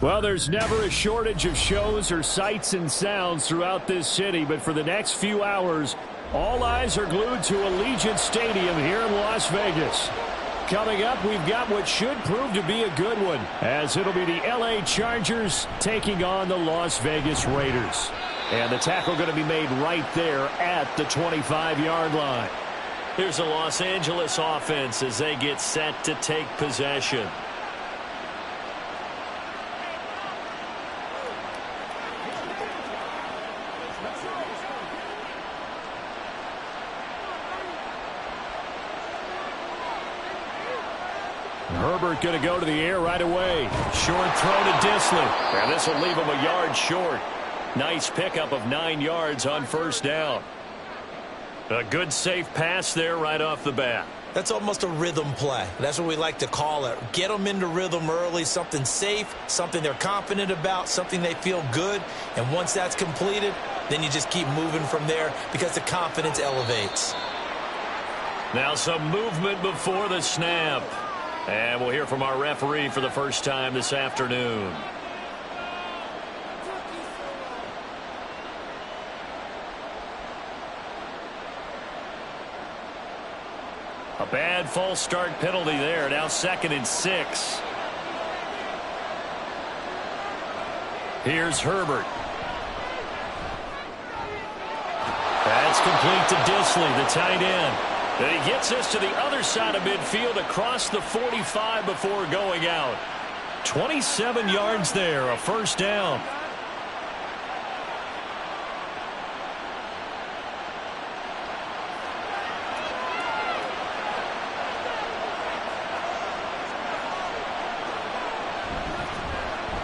Well, there's never a shortage of shows or sights and sounds throughout this city, but for the next few hours, all eyes are glued to Allegiant Stadium here in Las Vegas. Coming up, we've got what should prove to be a good one, as it'll be the LA Chargers taking on the Las Vegas Raiders. And the tackle going to be made right there at the 25-yard line. Here's the Los Angeles offense as they get set to take possession. Herbert going to go to the air right away. Short throw to Disley. And this will leave him a yard short. Nice pickup of 9 yards on first down. A good safe pass there right off the bat. That's almost a rhythm play. That's what we like to call it. Get them into rhythm early, something safe, something they're confident about, something they feel good. And once that's completed, then you just keep moving from there because the confidence elevates. Now some movement before the snap. And we'll hear from our referee for the first time this afternoon. A bad false start penalty there. Now 2nd and 6. Here's Herbert. That's complete to Disley, the tight end. And he gets us to the other side of midfield across the 45 before going out. 27 yards there, a first down.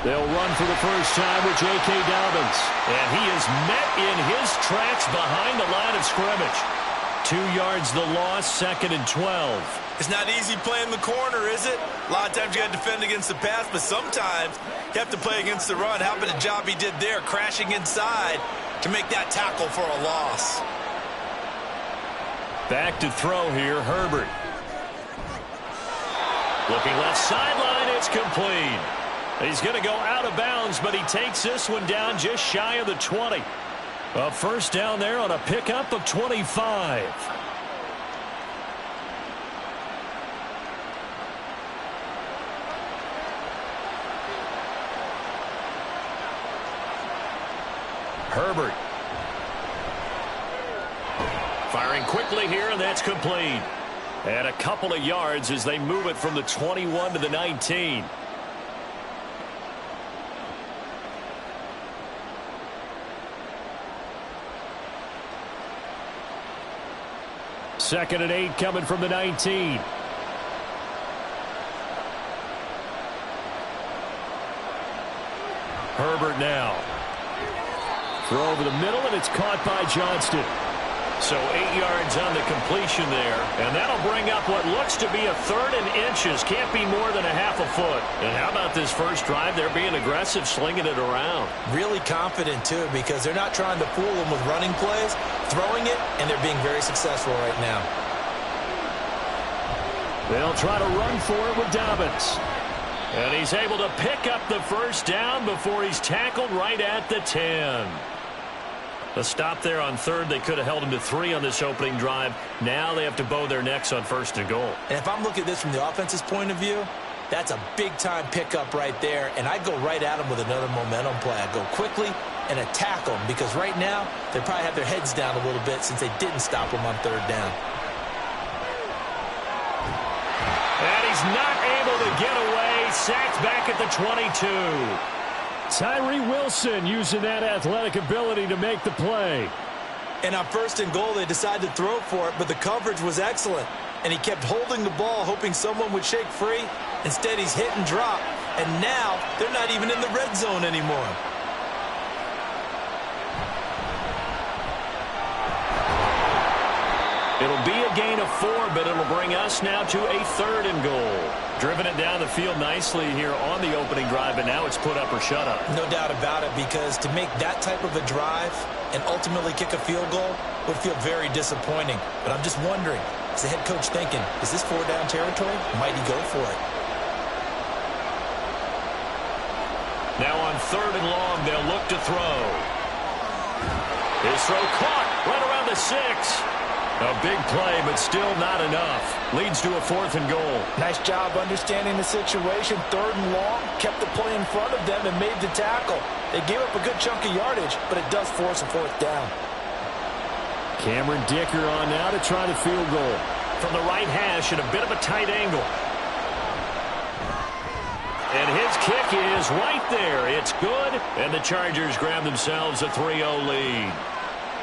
They'll run for the first time with J.K. Dobbins. And he is met in his tracks behind the line of scrimmage. 2 yards the loss, 2nd and 12. It's not easy playing the corner, is it? A lot of times you got to defend against the pass, but sometimes you have to play against the run. How about the job he did there, crashing inside to make that tackle for a loss? Back to throw here, Herbert. Looking left sideline, it's complete. He's going to go out of bounds, but he takes this one down just shy of the 20. A first down there on a pickup of 25. Herbert. Firing quickly here, and that's complete. And a couple of yards as they move it from the 21 to the 19. Second and 8 coming from the 19. Herbert now. Throw over the middle, and it's caught by Johnston. So 8 yards on the completion there. And that'll bring up what looks to be a 3rd and inches. Can't be more than a half a foot. And how about this first drive? They're being aggressive, slinging it around. Really confident, too, because they're not trying to fool them with running plays, throwing it, and they're being very successful right now. They'll try to run for it with Dobbins. And he's able to pick up the first down before he's tackled right at the 10. The stop there on 3rd. They could have held him to 3 on this opening drive. Now they have to bow their necks on 1st and goal. And if I'm looking at this from the offense's point of view, that's a big-time pickup right there. And I'd go right at him with another momentum play. I'd go quickly and attack them because right now they probably have their heads down a little bit since they didn't stop him on 3rd down. And he's not able to get away. Sacked back at the 22. Tyree Wilson using that athletic ability to make the play. And on 1st and goal, they decided to throw for it, but the coverage was excellent. And he kept holding the ball, hoping someone would shake free. Instead, he's hit and drop. And now, they're not even in the red zone anymore. It'll be a gain of 4, but it'll bring us now to a 3rd and goal. Driven it down the field nicely here on the opening drive, and now it's put up or shut up. No doubt about it, because to make that type of a drive and ultimately kick a field goal would feel very disappointing. But I'm just wondering, is the head coach thinking, is this 4-down territory? Might he go for it? Now on 3rd and long, they'll look to throw. His throw caught right around the 6. A big play, but still not enough. Leads to a 4th and goal. Nice job understanding the situation. 3rd and long, kept the play in front of them and made the tackle. They gave up a good chunk of yardage, but it does force a 4th down. Cameron Dicker on now to try the field goal. From the right hash at a bit of a tight angle. And his kick is right there. It's good, and the Chargers grab themselves a 3-0 lead.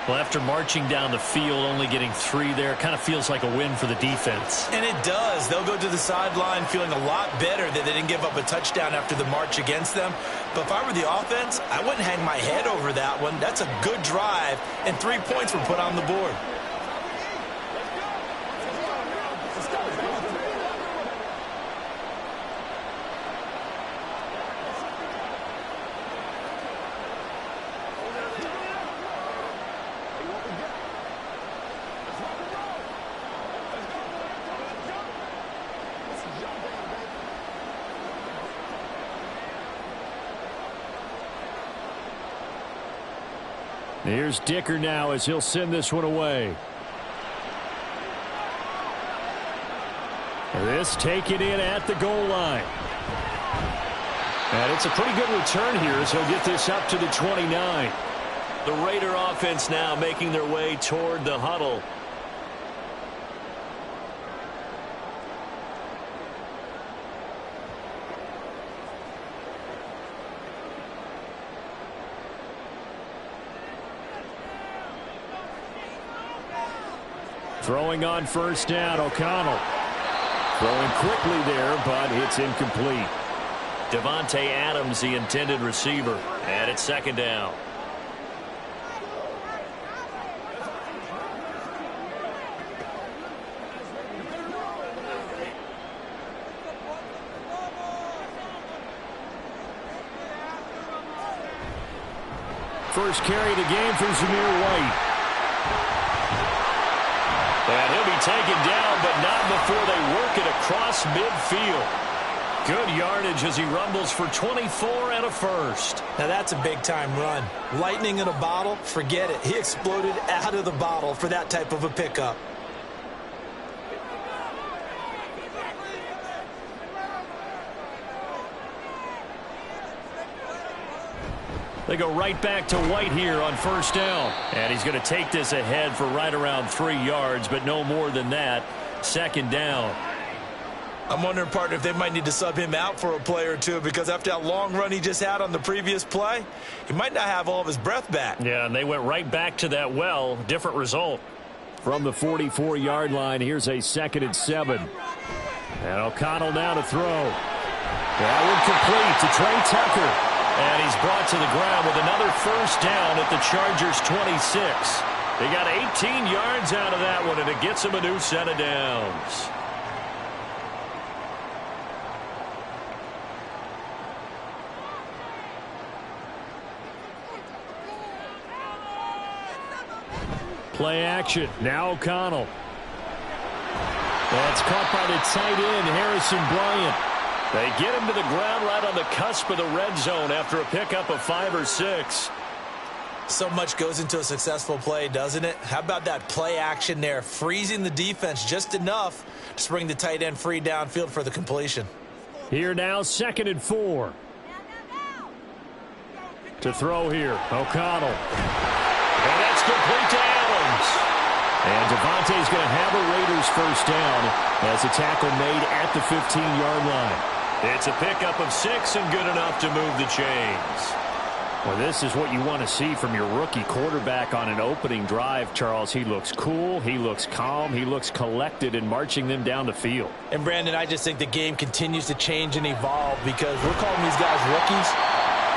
Well, after marching down the field, only getting 3 there, kind of feels like a win for the defense. And it does. They'll go to the sideline feeling a lot better that they didn't give up a touchdown after the march against them. But if I were the offense, I wouldn't hang my head over that one. That's a good drive, and 3 points were put on the board. Here's Dicker now as he'll send this one away. This taken in at the goal line. And it's a pretty good return here as he'll get this up to the 29. The Raider offense now making their way toward the huddle. Throwing on 1st down, O'Connell. Throwing quickly there, but it's incomplete. Devontae Adams, the intended receiver. And it's 2nd down. First carry of the game for Zamir White. And he'll be taken down, but not before they work it across midfield. Good yardage as he rumbles for 24 and a 1st. Now that's a big-time run. Lightning in a bottle, forget it. He exploded out of the bottle for that type of a pickup. They go right back to White here on 1st down. And he's going to take this ahead for right around 3 yards, but no more than that. 2nd down. I'm wondering, partner, if they might need to sub him out for a play or two, because after that long run he just had on the previous play, he might not have all of his breath back. Yeah, and they went right back to that well. Different result. From the 44-yard line, here's a 2nd and 7. And O'Connell now to throw. That one complete to Trey Tucker. And he's brought to the ground with another 1st down at the Chargers' 26. They got 18 yards out of that one, and it gets them a new set of downs. Play action. Now O'Connell. That's caught by the tight end, Harrison Bryant. They get him to the ground right on the cusp of the red zone after a pickup of 5 or 6. So much goes into a successful play, doesn't it? How about that play action there, freezing the defense just enough to bring the tight end free downfield for the completion. Here now, 2nd and 4. To throw here, O'Connell. And that's complete to Adams. And Devontae's going to have a Raiders 1st down as a tackle made at the 15-yard line. It's a pickup of 6 and good enough to move the chains. Well, this is what you want to see from your rookie quarterback on an opening drive, Charles. He looks cool, he looks calm, he looks collected in marching them down the field. And, Brandon, I just think the game continues to change and evolve because we're calling these guys rookies.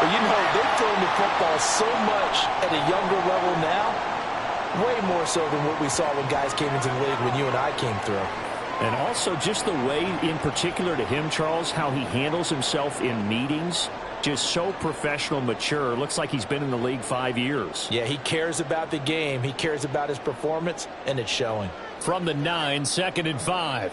But, you know, they've thrown the football so much at a younger level now, way more so than what we saw when guys came into the league when you and I came through. And also just the way, in particular to him, Charles, how he handles himself in meetings. Just so professional, mature. Looks like he's been in the league 5 years. Yeah, he cares about the game. He cares about his performance, and it's showing. From the 9, 2nd and 5.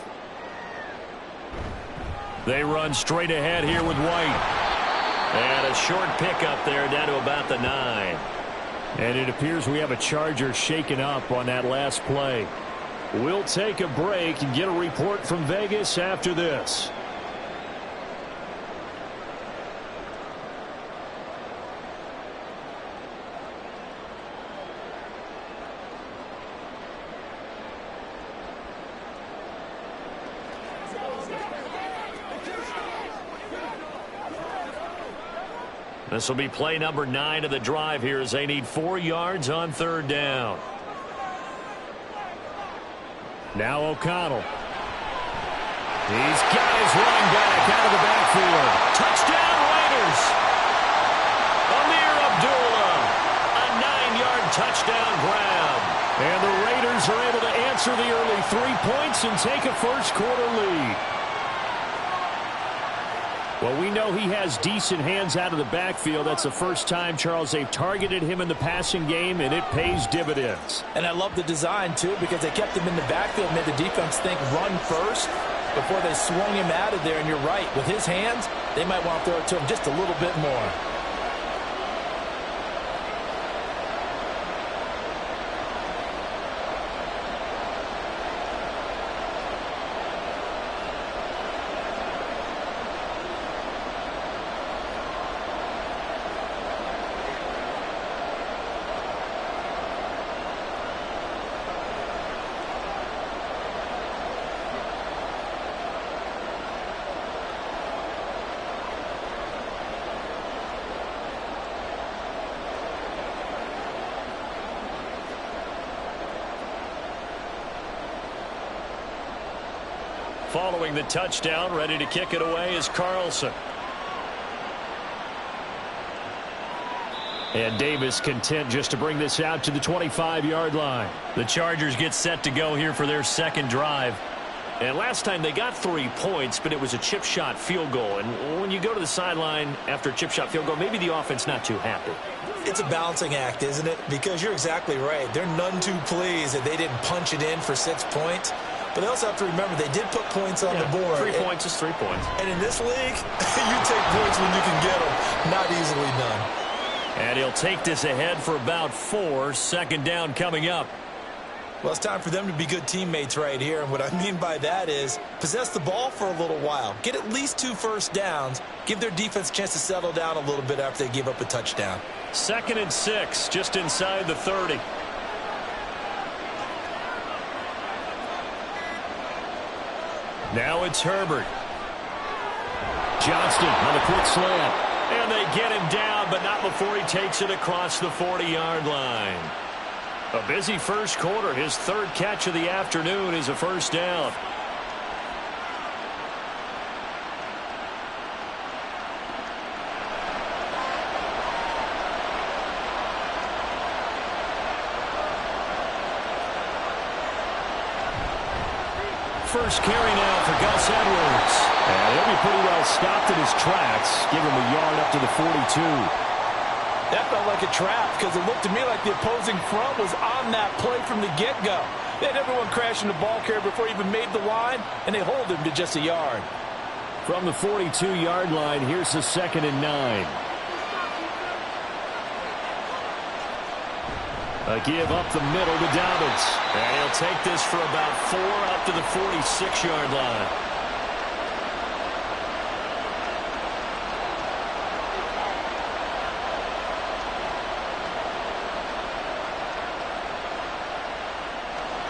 They run straight ahead here with White. And a short pickup there down to about the 9. And it appears we have a Charger shaken up on that last play. We'll take a break and get a report from Vegas after this. This will be play number 9 of the drive here as they need 4 yards on 3rd down. Now O'Connell. He's got his running back out of the backfield. Touchdown Raiders. Amir Abdullah. A 9-yard touchdown grab. And the Raiders are able to answer the early 3 points and take a first-quarter lead. Well, we know he has decent hands out of the backfield. That's the first time, Charles, they've targeted him in the passing game, and it pays dividends. And I love the design, too, because they kept him in the backfield, made the defense think run first before they swung him out of there. And you're right, with his hands, they might want to throw it to him just a little bit more. Following the touchdown, ready to kick it away is Carlson. And Davis content just to bring this out to the 25-yard line. The Chargers get set to go here for their second drive. And last time they got 3 points, but it was a chip shot field goal. And when you go to the sideline after a chip shot field goal, maybe the offense not too happy. It's a balancing act, isn't it? Because you're exactly right. They're none too pleased that they didn't punch it in for 6 points. But they also have to remember they did put points on the board. 3 points is 3 points. And in this league, you take points when you can get them. Not easily done. And he'll take this ahead for about 4. 2nd down coming up. Well, it's time for them to be good teammates right here. And what I mean by that is possess the ball for a little while. Get at least 2 first downs. Give their defense a chance to settle down a little bit after they give up a touchdown. 2nd and 6, just inside the 30. Now it's Herbert. Johnston on the quick slant. And they get him down, but not before he takes it across the 40-yard line. A busy first quarter. His 3rd catch of the afternoon is a first down. First carry now for Gus Edwards. And he'll be pretty well stopped in his tracks. Give him a yard up to the 42. That felt like a trap because it looked to me like the opposing front was on that play from the get-go. They had everyone crashing the ball carrier before he even made the line, and they hold him to just a yard. From the 42-yard line, here's the 2nd and 9. A give up the middle to Dobbins. And he'll take this for about 4 up to the 46-yard line.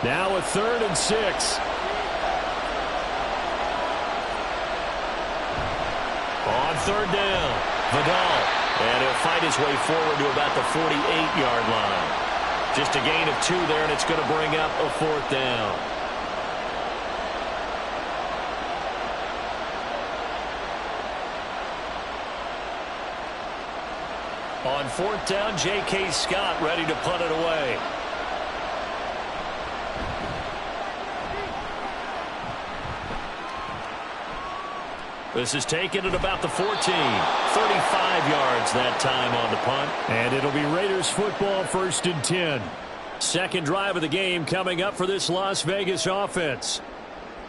Now a 3rd and 6. On 3rd down, Vidal. And he'll fight his way forward to about the 48-yard line. Just a gain of 2 there, and it's going to bring up a 4th down. On 4th down, J.K. Scott ready to punt it away. This is taken at about the 14. 35 yards that time on the punt. And it'll be Raiders football, 1st and 10. Second drive of the game coming up for this Las Vegas offense.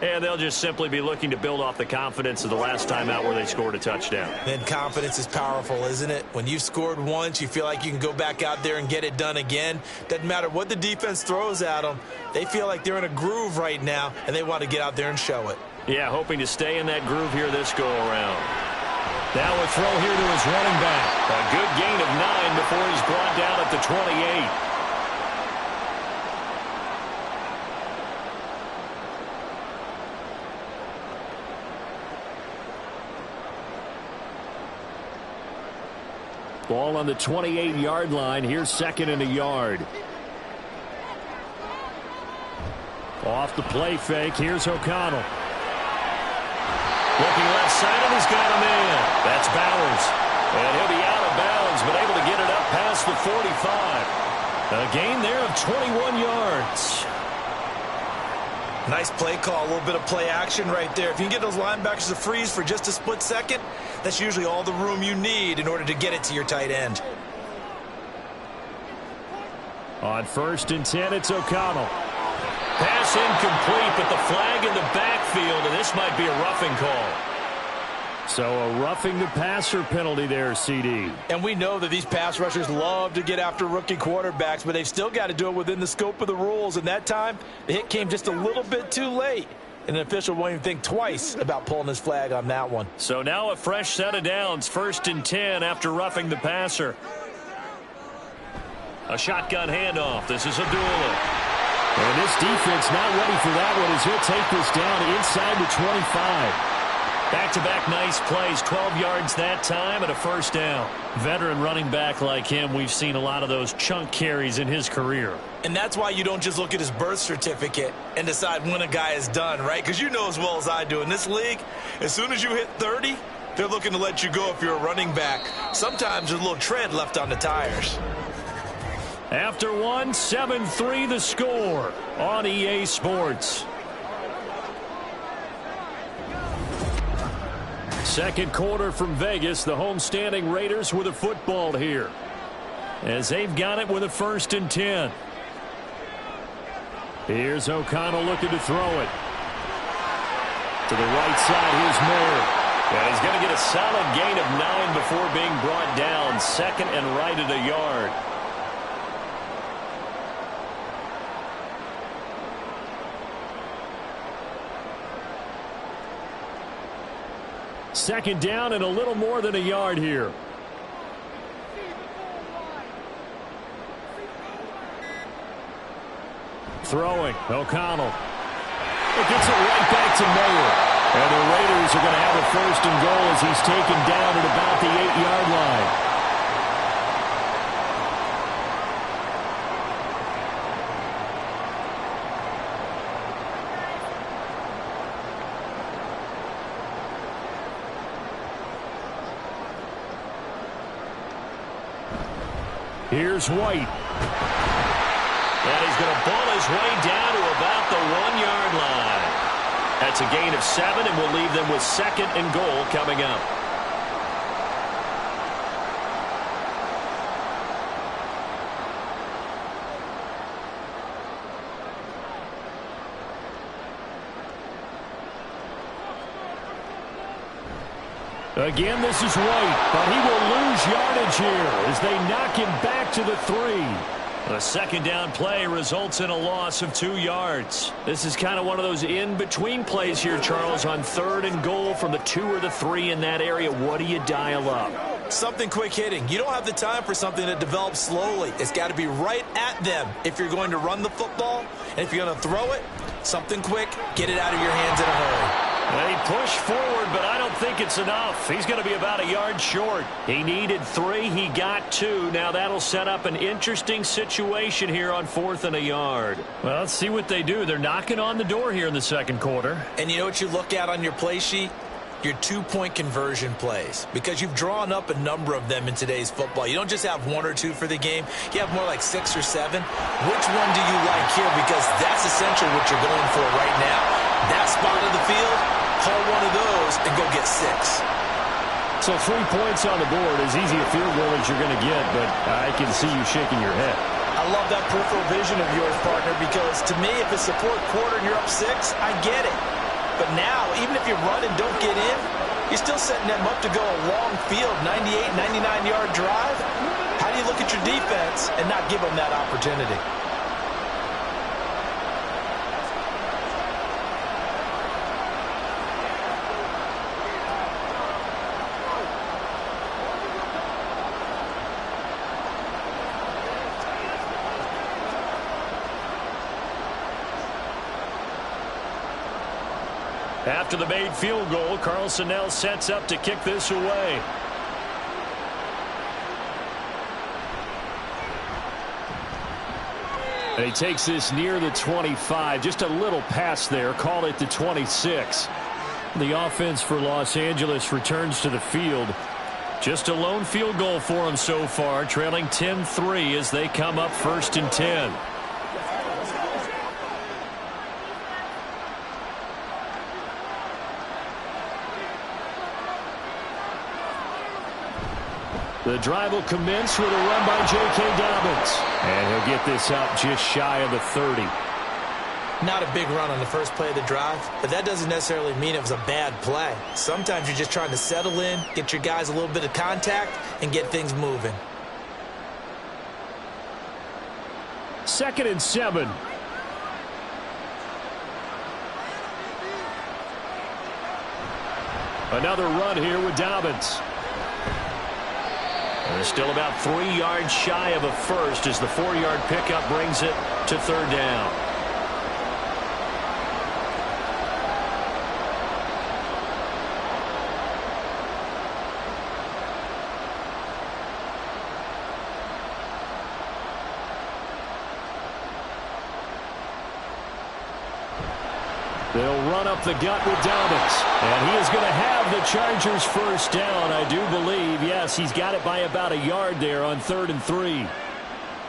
And they'll just simply be looking to build off the confidence of the last time out where they scored a touchdown. And confidence is powerful, isn't it? When you've scored once, you feel like you can go back out there and get it done again. Doesn't matter what the defense throws at them. They feel like they're in a groove right now, and they want to get out there and show it. Yeah, hoping to stay in that groove here this go-around. Now a throw here to his running back. A good gain of 9 before he's brought down at the 28. Ball on the 28-yard line. Here's second and a yard. Off the play fake. Here's O'Connell. Looking left side, and he's got him in. That's Bowers. And he'll be out of bounds, but able to get it up past the 45. A gain there of 21 yards. Nice play call, a little bit of play action right there. If you can get those linebackers to freeze for just a split second, that's usually all the room you need in order to get it to your tight end. On 1st and 10, it's O'Connell. Pass incomplete, but the flag in the backfield, and this might be a roughing call. So a roughing the passer penalty there, CD. And we know that these pass rushers love to get after rookie quarterbacks, but they've still got to do it within the scope of the rules. And that time, the hit came just a little bit too late. And an official won't even think twice about pulling his flag on that one. So now a fresh set of downs, 1st and 10 after roughing the passer. A shotgun handoff. This is Abdullah. And this defense not ready for that one as he'll take this down inside the 25. Back-to-back nice plays, 12 yards that time and a first down. Veteran running back like him, we've seen a lot of those chunk carries in his career. And that's why you don't just look at his birth certificate and decide when a guy is done, right? Because you know as well as I do, in this league, as soon as you hit 30, they're looking to let you go if you're a running back. Sometimes there's a little tread left on the tires. After one, 7-3 the score on EA Sports. Second quarter from Vegas. The homestanding Raiders with a football here, as they've got it with a 1st and 10. Here's O'Connell looking to throw it. To the right side, here's Moore. And he's going to get a solid gain of 9 before being brought down. 2nd and right at a yard. Second down and a little more than a yard here. Throwing, O'Connell. It gets it right back to Mayer. And the Raiders are going to have a 1st and goal as he's taken down at about the 8-yard line. Here's White. And he's going to ball his way down to about the 1-yard line. That's a gain of 7, and we'll leave them with 2nd and goal coming up. Again, this is White, but he will lose yardage here as they knock him back to the 3. A second down play results in a loss of 2 yards. This is kind of one of those in-between plays here, Charles, on 3rd and goal from the 2 or the 3 in that area. What do you dial up? Something quick hitting. You don't have the time for something that develops slowly. It's got to be right at them if you're going to run the football. And if you're going to throw it, something quick, get it out of your hands in a hurry. They push forward, but I don't think it's enough. He's going to be about a yard short. He needed 3. He got 2. Now that'll set up an interesting situation here on 4th and a yard. Well, let's see what they do. They're knocking on the door here in the second quarter. And you know what you look at on your play sheet? Your 2-point conversion plays, because you've drawn up a number of them in today's football. You don't just have 1 or 2 for the game. You have more like 6 or 7. Which one do you like here? Because that's essentially what you're going for right now. That spot of the field, call one of those and go get 6. So 3 points on the board, as easy a field goal as you're going to get, but I can see you shaking your head. I love that peripheral vision of yours, partner, because to me, if it's the 4th quarter and you're up 6, I get it. But now, even if you run and don't get in, you're still setting them up to go a long field, 98, 99-yard drive. How do you look at your defense and not give them that opportunity? After the made field goal, Carlson now sets up to kick this away. And he takes this near the 25. Just a little pass there. Call it the 26. The offense for Los Angeles returns to the field. Just a lone field goal for them so far, trailing 10-3 as they come up 1st and 10. The drive will commence with a run by J.K. Dobbins. And he'll get this up just shy of the 30. Not a big run on the first play of the drive, but that doesn't necessarily mean it was a bad play. Sometimes you're just trying to settle in, get your guys a little bit of contact, and get things moving. 2nd and 7. Another run here with Dobbins. They're still about 3 yards shy of a first as the 4-yard pickup brings it to 3rd down. They'll run up the gut with Dobbins. And he is going to have the Chargers first down, I do believe. Yes, he's got it by about a yard there on 3rd and 3.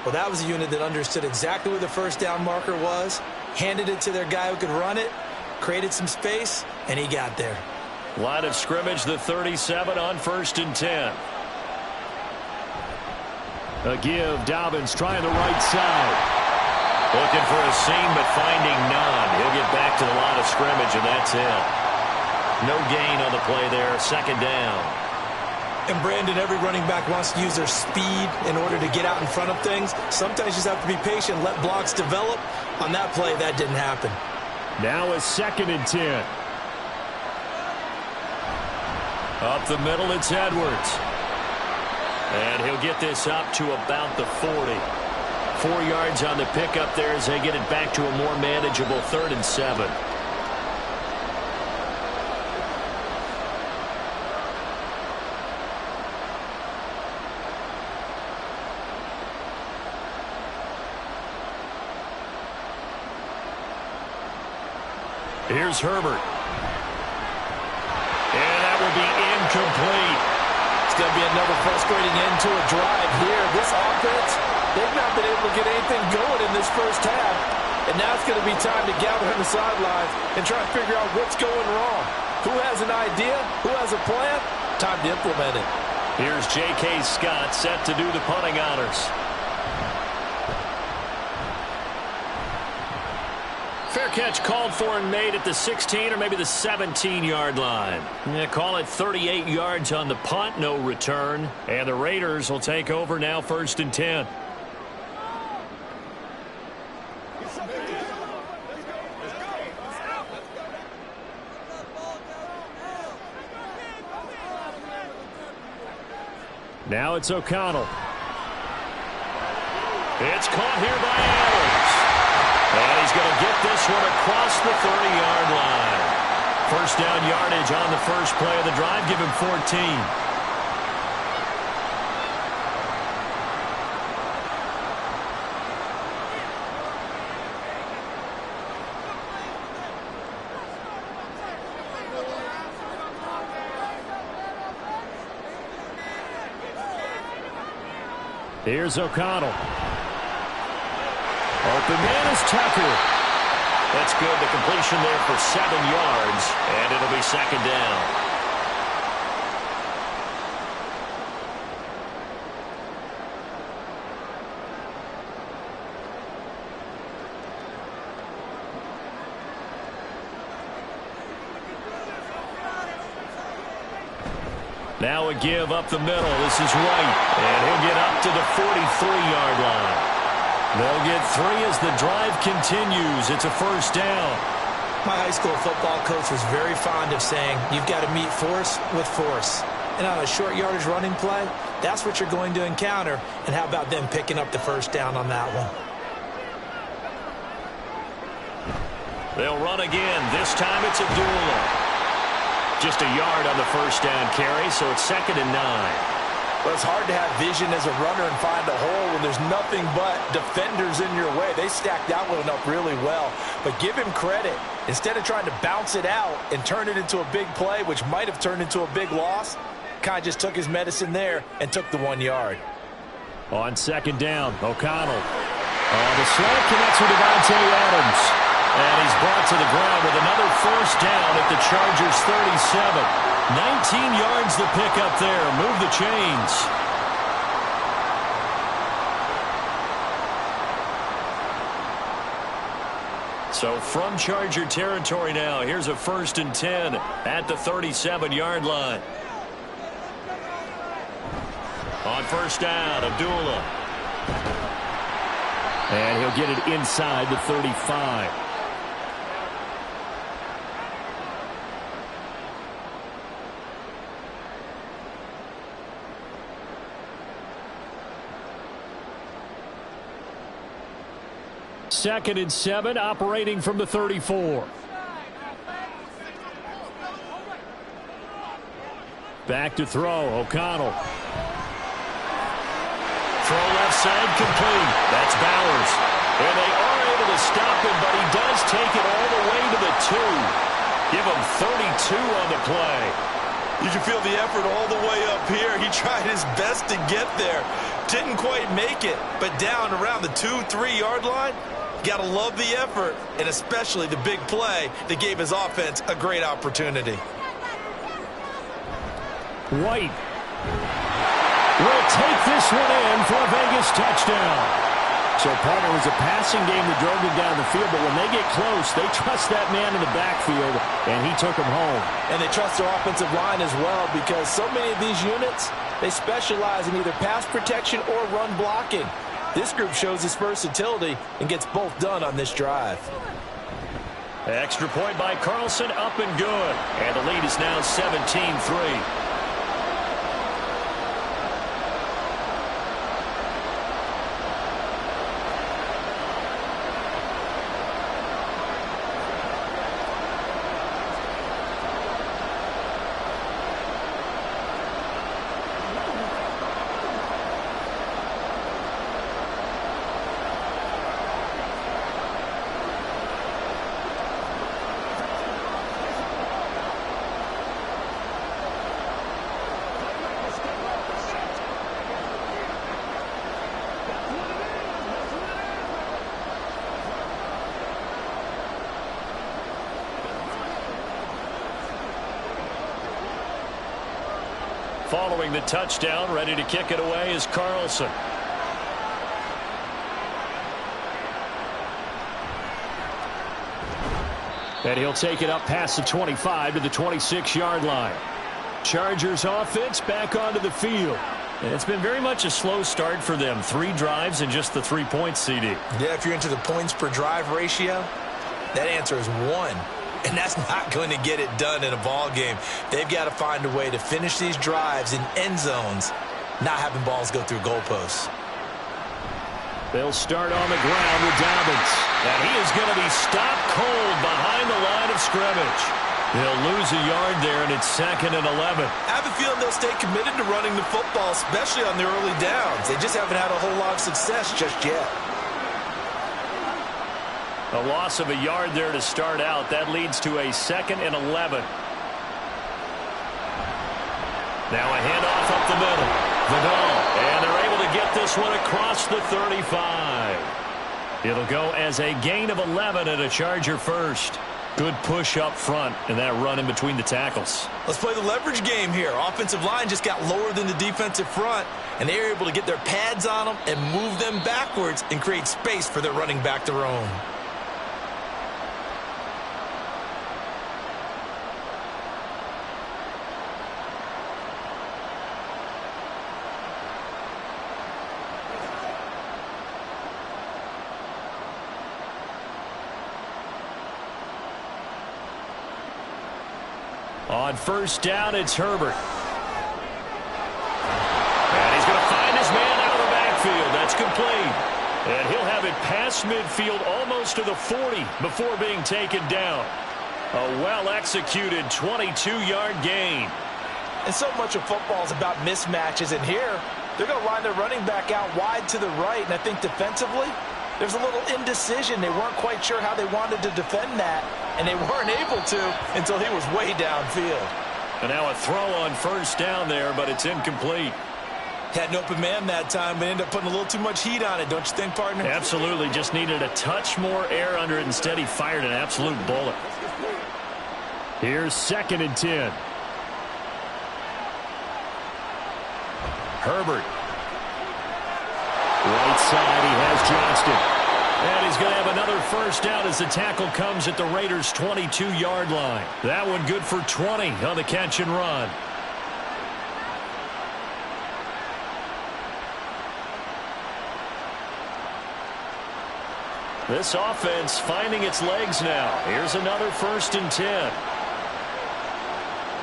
Well, that was a unit that understood exactly where the first down marker was, handed it to their guy who could run it, created some space, and he got there. Line of scrimmage, the 37 on 1st and 10. A give, Dobbins trying the right side. Looking for a seam, but finding none. He'll get back to the line of scrimmage, and that's it. No gain on the play there, 2nd down. And, Brandon, every running back wants to use their speed in order to get out in front of things. Sometimes you just have to be patient, let blocks develop. On that play, that didn't happen. Now a 2nd and 10. Up the middle, it's Edwards. And he'll get this up to about the 40. 4 yards on the pickup there as they get it back to a more manageable 3rd and 7. Here's Herbert. And that will be incomplete. It's going to be another frustrating end to a drive here. This offense, they've not been able to get anything going in this first half. And now it's going to be time to gather on the sidelines and try to figure out what's going wrong. Who has an idea? Who has a plan? Time to implement it. Here's J.K. Scott set to do the punting honors. Fair catch called for and made at the 16 or maybe the 17-yard line. Yeah, call it 38 yards on the punt, no return. And the Raiders will take over now 1st and 10. Now it's O'Connell. It's caught here by Adams. And he's going to get this one across the 30-yard line. First down yardage on the first play of the drive. Give him 14. Here's O'Connell. Open man is Tucker. That's good. The completion there for 7 yards, and it'll be 2nd down. Now a give up the middle. This is White, and he'll get up to the 43-yard line. They'll get 3 as the drive continues. It's a first down. My high school football coach was very fond of saying, you've got to meet force with force. And on a short yardage running play, that's what you're going to encounter. And how about them picking up the first down on that one? They'll run again. This time it's Abdullah. Just a yard on the first down carry, so it's 2nd and 9. Well, it's hard to have vision as a runner and find a hole when there's nothing but defenders in your way. They stacked that one up really well. But give him credit. Instead of trying to bounce it out and turn it into a big play, which might have turned into a big loss, kind of just took his medicine there and took the 1 yard. On 2nd down, O'Connell. The slant connects with Devontae Adams. And he's brought to the ground with another first down at the Chargers' 37. 19 yards to pick up there. Move the chains. So from Charger territory now, here's a 1st and 10 at the 37-yard line. On first down, Abdullah. And he'll get it inside the 35. Second and 7, operating from the 34. Back to throw, O'Connell. Throw left side complete. That's Bowers. And they are able to stop him, but he does take it all the way to the 2. Give him 32 on the play. You can feel the effort all the way up here. He tried his best to get there. Didn't quite make it, but down around the 2-3-yard line, got to love the effort, and especially the big play that gave his offense a great opportunity. White will take this one in for a Vegas touchdown. So, partner, it was a passing game that drove him down the field, but when they get close, they trust that man in the backfield, and he took him home. And they trust their offensive line as well, because so many of these units, they specialize in either pass protection or run blocking. This group shows its versatility and gets both done on this drive. Extra point by Carlson, up and good. And the lead is now 17-3. Following the touchdown, ready to kick it away is Carlson. And he'll take it up past the 25 to the 26-yard line. Chargers offense back onto the field. And it's been very much a slow start for them. 3 drives and just the 3 points, CD. Yeah, if you're into the points per drive ratio, that answer is 1. And that's not going to get it done in a ball game. They've got to find a way to finish these drives in end zones, not having balls go through goalposts. They'll start on the ground with Dobbins. And he is going to be stopped cold behind the line of scrimmage. They'll lose a yard there, and it's 2nd and 11. I have a feeling they'll stay committed to running the football, especially on the early downs. They just haven't had a whole lot of success just yet. A loss of a yard there to start out. That leads to a 2nd and 11. Now a handoff up the middle. Vidal, and they're able to get this one across the 35. It'll go as a gain of 11 and a Charger first. Good push up front and that run in between the tackles. Let's play the leverage game here. Offensive line just got lower than the defensive front, and they were able to get their pads on them and move them backwards and create space for their running back to roam. On first down, it's Herbert. And he's going to find his man out of the backfield. That's complete. And he'll have it past midfield almost to the 40 before being taken down. A well-executed 22-yard gain. And so much of football is about mismatches. And here, they're going to line their running back out wide to the right. And I think defensively, there's a little indecision. They weren't quite sure how they wanted to defend that. And they weren't able to until he was way downfield. And now a throw on first down there, but it's incomplete. Had an open man that time, but ended up putting a little too much heat on it, don't you think, partner? Absolutely. Just needed a touch more air under it. Instead, he fired an absolute bullet. Here's 2nd and 10. Herbert. Right side, he has Johnston. And he's going to have another first down as the tackle comes at the Raiders' 22-yard line. That one good for 20 on the catch and run. This offense finding its legs now. Here's another 1st and 10.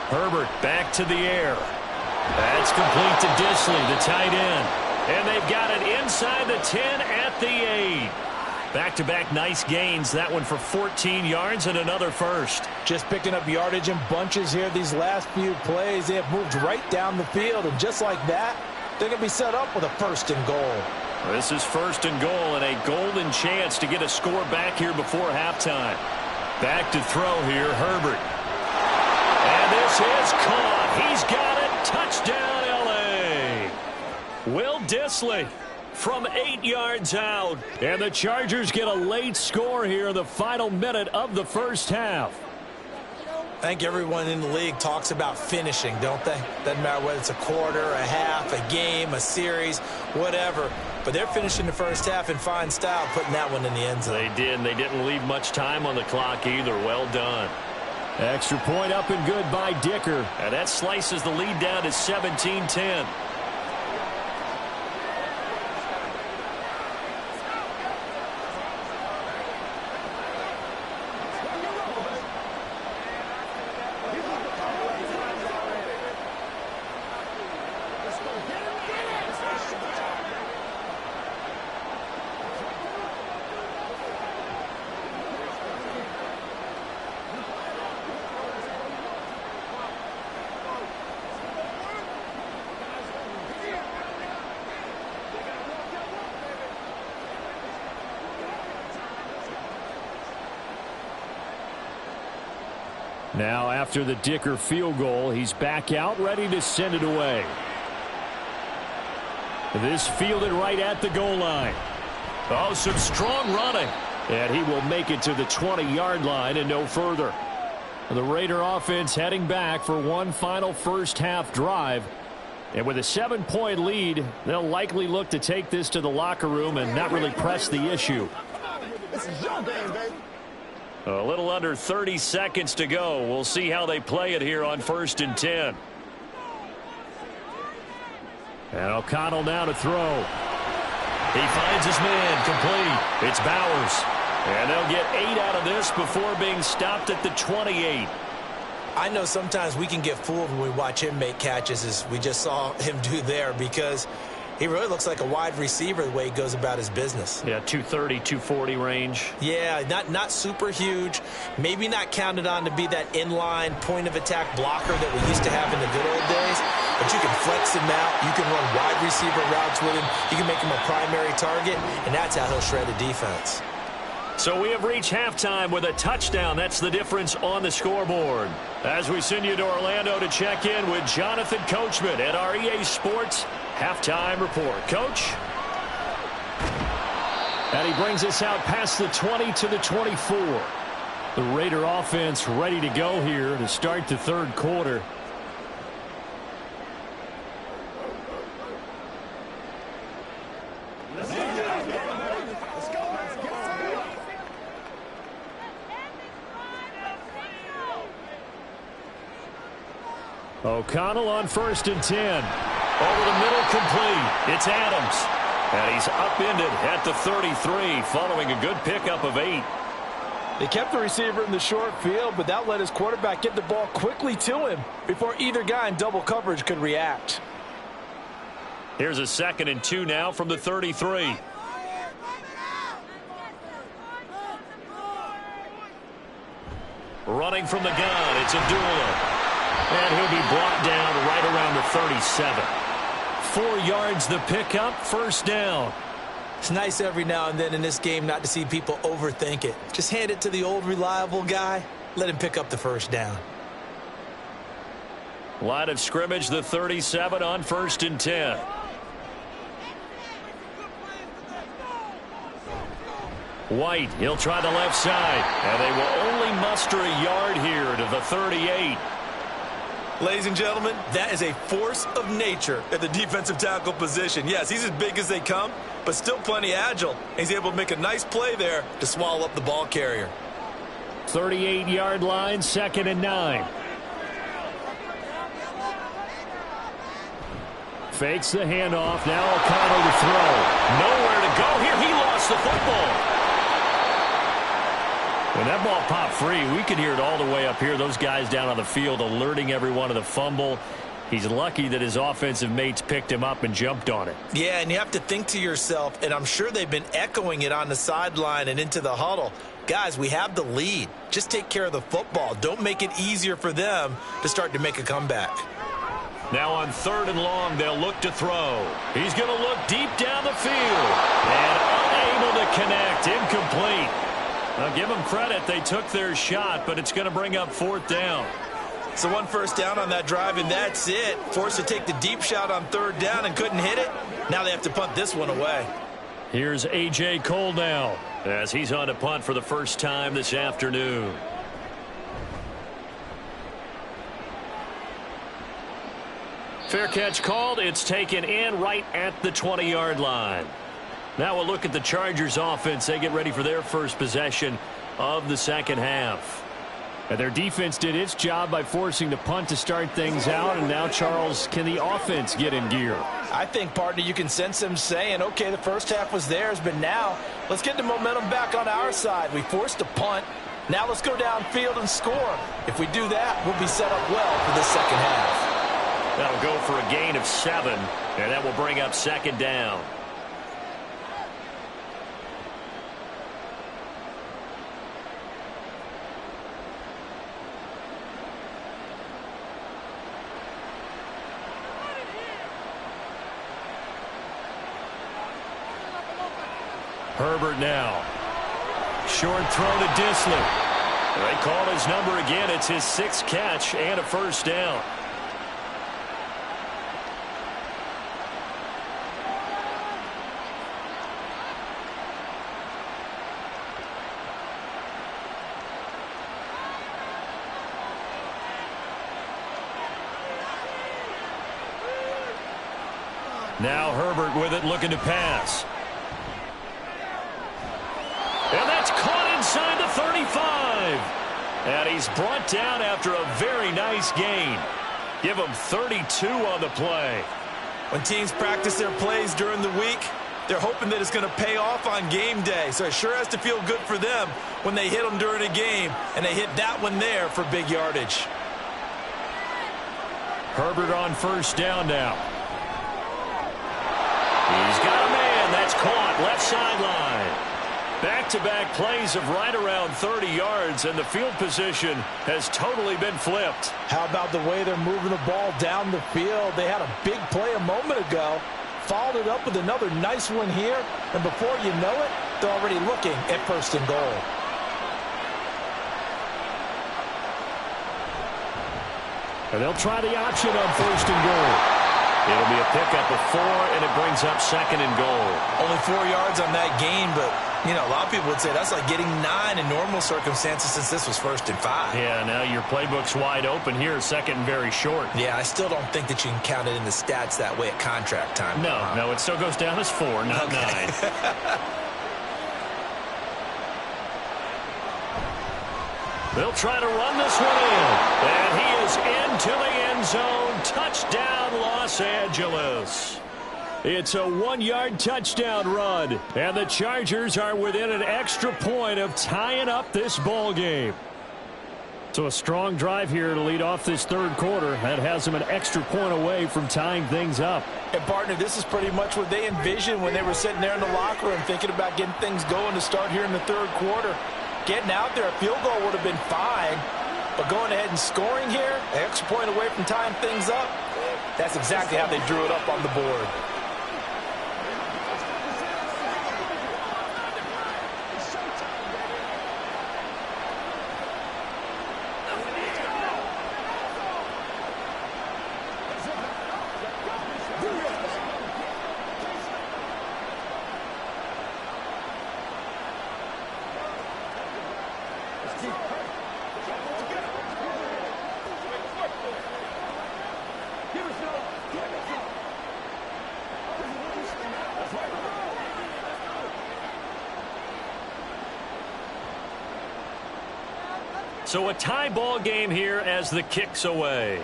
Herbert back to the air. That's complete to Disley, the tight end. And they've got it inside the 10 at the 8. Back-to-back nice gains. That one for 14 yards and another first. Just picking up yardage in bunches here these last few plays. They have moved right down the field. And just like that, they're going to be set up with a 1st and goal. This is 1st and goal and a golden chance to get a score back here before halftime. Back to throw here, Herbert. And this is caught. He's got it. Touchdown, L.A. Will Disley from 8 yards out. And the Chargers get a late score here in the final minute of the first half. I think everyone in the league talks about finishing, don't they? Doesn't matter whether it's a quarter, a half, a game, a series, whatever. But they're finishing the first half in fine style, putting that one in the end zone. They did, and they didn't leave much time on the clock either. Well done. Extra point up and good by Dicker. And that slices the lead down to 17-10. Now after the Dicker field goal, he's back out ready to send it away. This fielded right at the goal line. Oh, some strong running. And he will make it to the 20-yard line and no further. The Raider offense heading back for one final first half drive. And with a 7-point lead, they'll likely look to take this to the locker room and not really press the issue. This is your game, baby. A little under 30 seconds to go. We'll see how they play it here on 1st and 10. And O'Connell now to throw. He finds his man complete. It's Bowers. And they'll get 8 out of this before being stopped at the 28. I know sometimes we can get fooled when we watch him make catches, as we just saw him do there, because he really looks like a wide receiver the way he goes about his business. Yeah, 230, 240 range. Yeah, not super huge. Maybe not counted on to be that inline point-of-attack blocker that we used to have in the good old days. But you can flex him out. You can run wide receiver routes with him. You can make him a primary target, and that's how he'll shred a defense. So we have reached halftime with a touchdown. That's the difference on the scoreboard. As we send you to Orlando to check in with Jonathan Coachman at our EA Sports Halftime Report. Coach? And he brings us out past the 20 to the 24. The Raider offense ready to go here to start the third quarter. O'Connell on 1st and 10. Over the middle, complete. It's Adams. And he's upended at the 33 following a good pickup of 8. They kept the receiver in the short field, but that let his quarterback get the ball quickly to him before either guy in double coverage could react. Here's a 2nd and 2 now from the 33. Running from the gun, it's Abdullah. And he'll be brought down right around the 37. 4 yards the pickup, first down. It's nice every now and then in this game not to see people overthink it. Just hand it to the old reliable guy. Let him pick up the first down. Line of scrimmage, the 37 on 1st and 10. White, he'll try the left side. And they will only muster a yard here to the 38. Ladies and gentlemen, that is a force of nature at the defensive tackle position. Yes, he's as big as they come, but still plenty agile. He's able to make a nice play there to swallow up the ball carrier. 38-yard line, 2nd and 9. Fakes the handoff. Now O'Connell to throw. Nowhere to go here. He lost the football. When that ball popped free, we could hear it all the way up here. Those guys down on the field alerting everyone of the fumble. He's lucky that his offensive mates picked him up and jumped on it. Yeah, and you have to think to yourself, and I'm sure they've been echoing it on the sideline and into the huddle. Guys, we have the lead. Just take care of the football. Don't make it easier for them to start to make a comeback. Now on 3rd and long, they'll look to throw. He's going to look deep down the field. And unable to connect. Incomplete. I'll give them credit. They took their shot, but it's going to bring up 4th down. So 1 first down on that drive, and that's it. Forced to take the deep shot on 3rd down and couldn't hit it. Now they have to punt this one away. Here's A.J. Cole now, as he's on a punt for the first time this afternoon. Fair catch called. It's taken in right at the 20-yard line. Now we'll look at the Chargers offense. They get ready for their first possession of the second half. And their defense did its job by forcing the punt to start things out. And now, Charles, can the offense get in gear? I think, partner, you can sense them saying, okay, the first half was theirs, but now let's get the momentum back on our side. We forced a punt. Now let's go downfield and score. If we do that, we'll be set up well for this second half. That'll go for a gain of 7, and that will bring up 2nd down. Herbert now. Short throw to Disley. They call his number again. It's his 6th catch and a first down. Now Herbert with it, looking to pass. And that's caught inside the 35. And he's brought down after a very nice gain. Give him 32 on the play. When teams practice their plays during the week, they're hoping that it's going to pay off on game day. So it sure has to feel good for them when they hit them during a game. And they hit that one there for big yardage. Herbert on first down now. He's got a man. That's caught left sideline. Back-to-back plays of right around 30 yards, and the field position has totally been flipped. How about the way they're moving the ball down the field? They had a big play a moment ago, followed it up with another nice one here, and before you know it, they're already looking at 1st and goal. And they'll try the option on 1st and goal. It'll be a pickup of 4, and it brings up 2nd and goal. Only 4 yards on that gain, but, you know, a lot of people would say that's like getting 9 in normal circumstances since this was 1st and 5. Yeah, now your playbook's wide open here, 2nd and very short. Yeah, I still don't think that you can count it in the stats that way at contract time. No, it still goes down as 4, not 9. They'll try to run this one in. And he is into the end zone. Touchdown, Los Angeles. It's a 1-yard touchdown run, and the Chargers are within an extra point of tying up this ball game. So a strong drive here to lead off this third quarter. That has them an extra point away from tying things up. And, partner, this is pretty much what they envisioned when they were sitting there in the locker room thinking about getting things going to start here in the third quarter. Getting out there, a field goal would have been fine, but going ahead and scoring here, an extra point away from tying things up, that's exactly how they drew it up on the board. So a tie ball game here as the kick's away.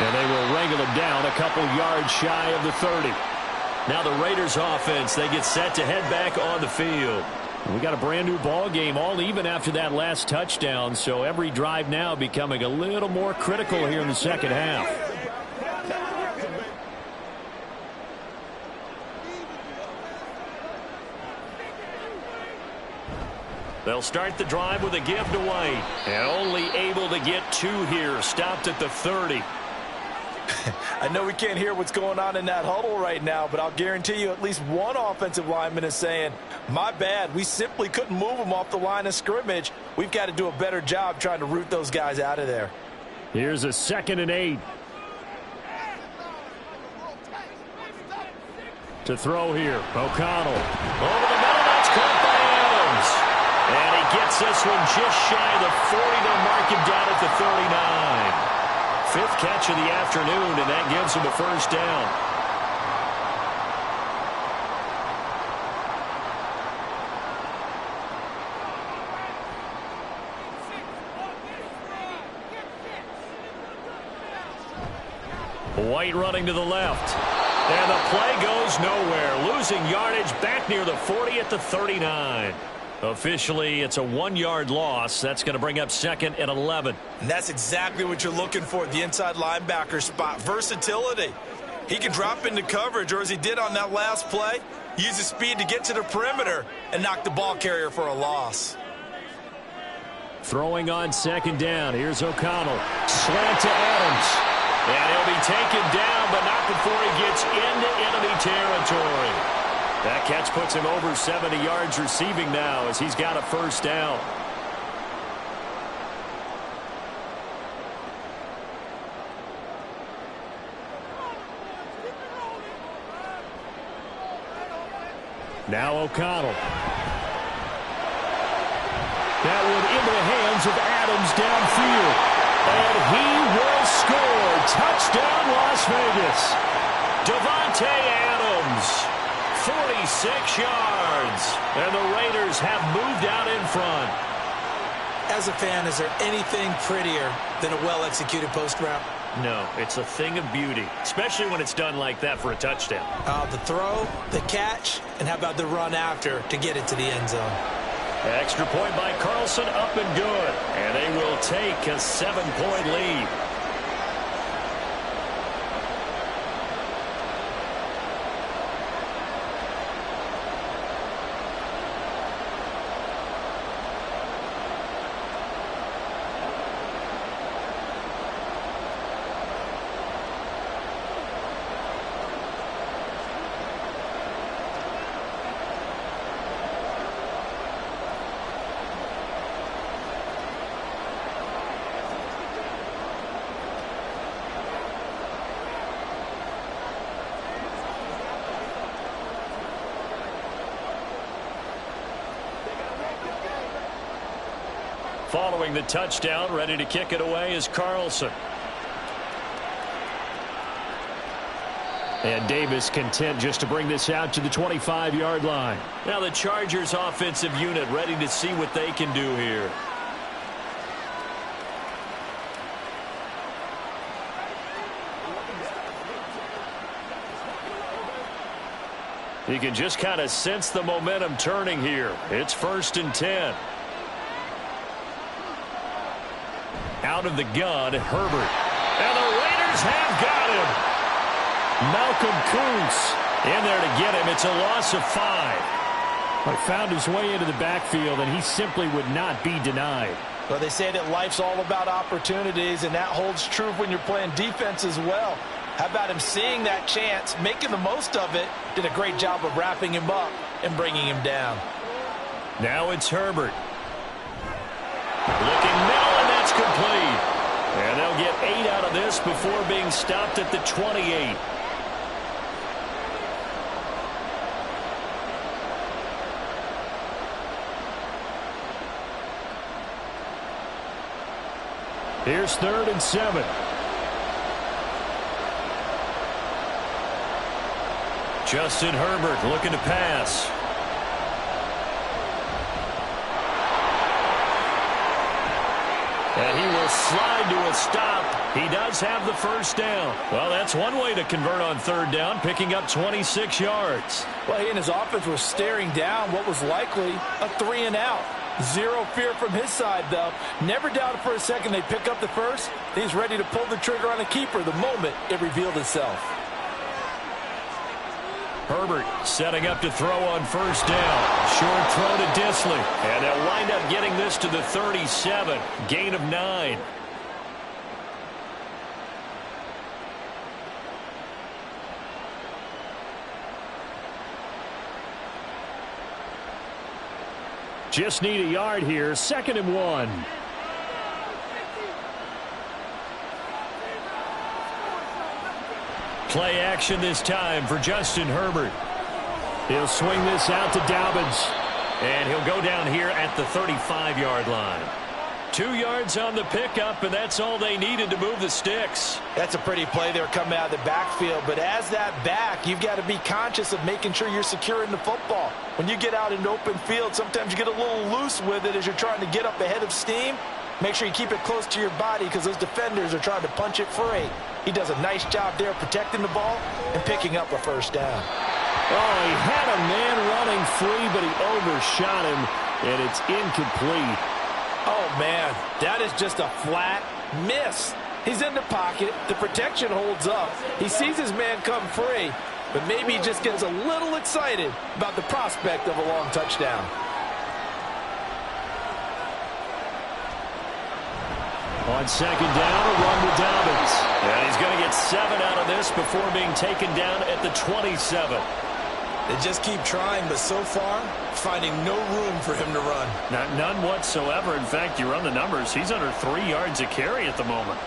And they will wrangle him down a couple yards shy of the 30. Now the Raiders offense, they get set to head back on the field. We got a brand new ball game, all even after that last touchdown, so every drive now becoming a little more critical here in the second half. They'll start the drive with a give to White. And only able to get 2 here. Stopped at the 30. I know we can't hear what's going on in that huddle right now, but I'll guarantee you at least one offensive lineman is saying, my bad, we simply couldn't move them off the line of scrimmage. We've got to do a better job trying to root those guys out of there. Here's a 2nd and 8. To throw here, O'Connell. Over the middle, that's caught by Adams. And he gets this one just shy of the 40 to mark him down at the 39. 5th catch of the afternoon, and that gives him a first down. White running to the left. And the play goes nowhere. Losing yardage back near the 40 at the 39. Officially, it's a 1-yard loss. That's going to bring up 2nd and 11. And that's exactly what you're looking for at the inside linebacker spot. Versatility. He can drop into coverage, or as he did on that last play, use his speed to get to the perimeter and knock the ball carrier for a loss. Throwing on 2nd down. Here's O'Connell. Slant to Adams. And he'll be taken down, but not before he gets into enemy territory. That catch puts him over 70 yards receiving now as he's got a first down. Now O'Connell. That one into the hands of Adams downfield. And he will score. Touchdown, Las Vegas. Devontae Adams. 46 yards. And the Raiders have moved out in front. As a fan, is there anything prettier than a well-executed post route? No, it's a thing of beauty, especially when it's done like that for a touchdown. The throw, the catch, and how about the run after to get it to the end zone? Extra point by Carlson, up and good. And they will take a 7-point lead. Following the touchdown, ready to kick it away is Carlson. And Davis content just to bring this out to the 25-yard line. Now the Chargers offensive unit ready to see what they can do here. You can just kind of sense the momentum turning here. It's 1st and 10. Out of the gun, Herbert. And the Raiders have got him. Malcolm Kuntz in there to get him. It's a loss of 5. He found his way into the backfield, and he simply would not be denied. Well, they say that life's all about opportunities, and that holds true when you're playing defense as well. How about him seeing that chance, making the most of it, did a great job of wrapping him up and bringing him down. Now it's Herbert. Looking middle, and that's complete. And they'll get 8 out of this before being stopped at the 28. Here's 3rd and 7. Justin Herbert looking to pass. And he will slide to a stop. He does have the 1st down. Well, that's one way to convert on 3rd down, picking up 26 yards. Well, he and his offense were staring down what was likely a 3-and-out. Zero fear from his side, though. Never doubted for a second they pick up the 1st. He's ready to pull the trigger on a keeper the moment it revealed itself. Herbert setting up to throw on 1st down. Short throw to Disley. And they'll wind up getting this to the 37. Gain of 9. Just need a yard here. 2nd and 1. Play action this time for Justin Herbert. He'll swing this out to Dobbins. And he'll go down here at the 35-yard line. 2 yards on the pickup, and that's all they needed to move the sticks. That's a pretty play there coming out of the backfield. But as that back, you've got to be conscious of making sure you're securing the football. When you get out in open field, sometimes you get a little loose with it as you're trying to get up ahead of steam. Make sure you keep it close to your body because those defenders are trying to punch it free. He does a nice job there protecting the ball and picking up a 1st down. Oh, he had a man running free, but he overshot him, and it's incomplete. Oh, man, that is just a flat miss. He's in the pocket. The protection holds up. He sees his man come free, but maybe he just gets a little excited about the prospect of a long touchdown. On 2nd down, a run to Dobbins. And he's going to get 7 out of this before being taken down at the 27. They just keep trying, but so far, finding no room for him to run. None whatsoever. In fact, you run the numbers. He's under 3 yards a carry at the moment.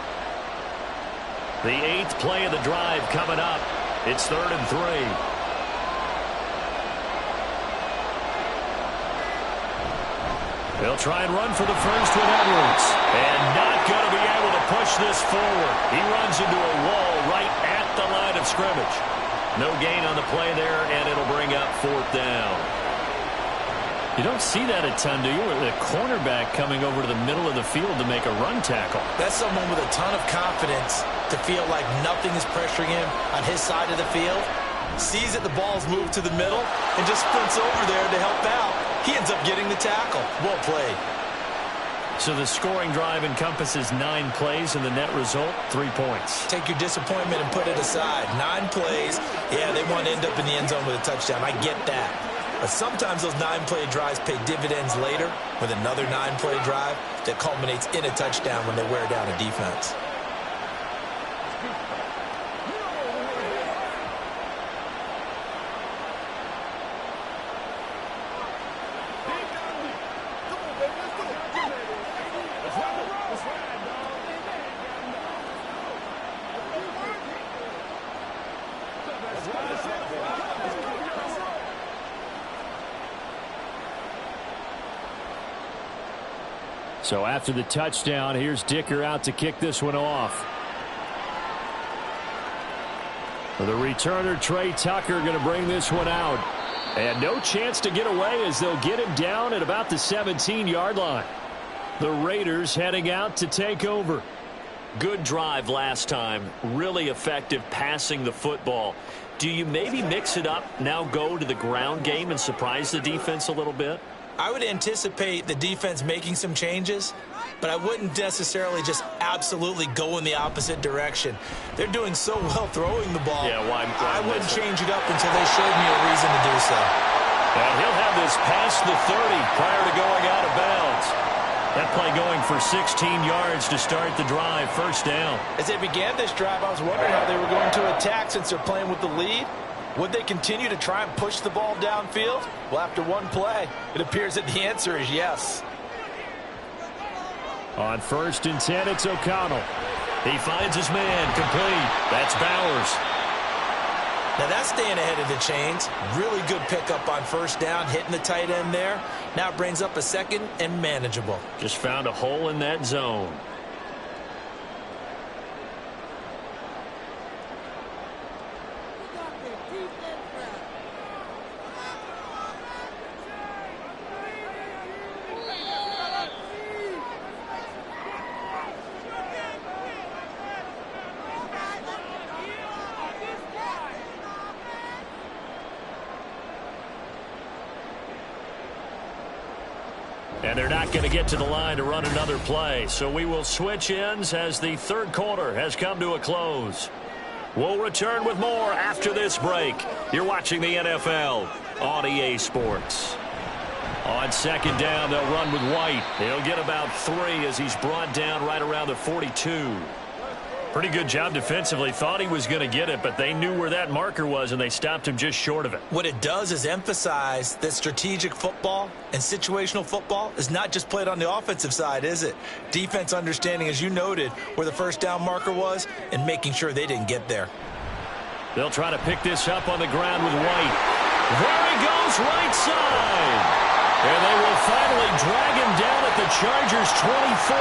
The 8th play of the drive coming up. It's 3rd and 3. They'll try and run for the 1st with Edwards. And not going to be able to push this forward. He runs into a wall right at the line of scrimmage. No gain on the play there, and it'll bring up 4th down. You don't see that a ton, do you? With a cornerback coming over to the middle of the field to make a run tackle. That's someone with a ton of confidence to feel like nothing is pressuring him on his side of the field. Sees that the ball's moved to the middle and just sprints over there to help out. He ends up getting the tackle. Well played. So the scoring drive encompasses 9 plays, and the net result, 3 points. Take your disappointment and put it aside. 9 plays. Yeah, they want to end up in the end zone with a touchdown. I get that. But sometimes those 9-play drives pay dividends later with another 9-play drive that culminates in a touchdown when they wear down a defense. So after the touchdown, here's Dicker out to kick this one off. The returner, Trey Tucker, going to bring this one out. And no chance to get away as they'll get him down at about the 17-yard line. The Raiders heading out to take over. Good drive last time. Really effective passing the football. Do you maybe mix it up, now go to the ground game and surprise the defense a little bit? I would anticipate the defense making some changes, but I wouldn't necessarily just absolutely go in the opposite direction. They're doing so well throwing the ball. Yeah, well, I wouldn't change it up until they showed me a reason to do so. And he'll have this past the 30 prior to going out of bounds. That play going for 16 yards to start the drive, first down. As they began this drive, I was wondering how they were going to attack since they're playing with the lead. Would they continue to try and push the ball downfield? Well, after one play, it appears that the answer is yes. On 1st and 10, it's O'Connell. He finds his man, complete. That's Bowers. Now that's staying ahead of the chains. Really good pickup on first down, hitting the tight end there. Now it brings up a second and manageable. Just found a hole in that zone. And they're not going to get to the line to run another play. So we will switch ends as the third quarter has come to a close. We'll return with more after this break. You're watching the NFL on EA Sports. On 2nd down, they'll run with White. He'll get about 3 as he's brought down right around the 42. Pretty good job defensively. Thought he was going to get it, but they knew where that marker was, and they stopped him just short of it. What it does is emphasize that strategic football and situational football is not just played on the offensive side, is it? Defense understanding, as you noted, where the first down marker was and making sure they didn't get there. They'll try to pick this up on the ground with White. There he goes, right side. And they will finally drag him down at the Chargers' 24.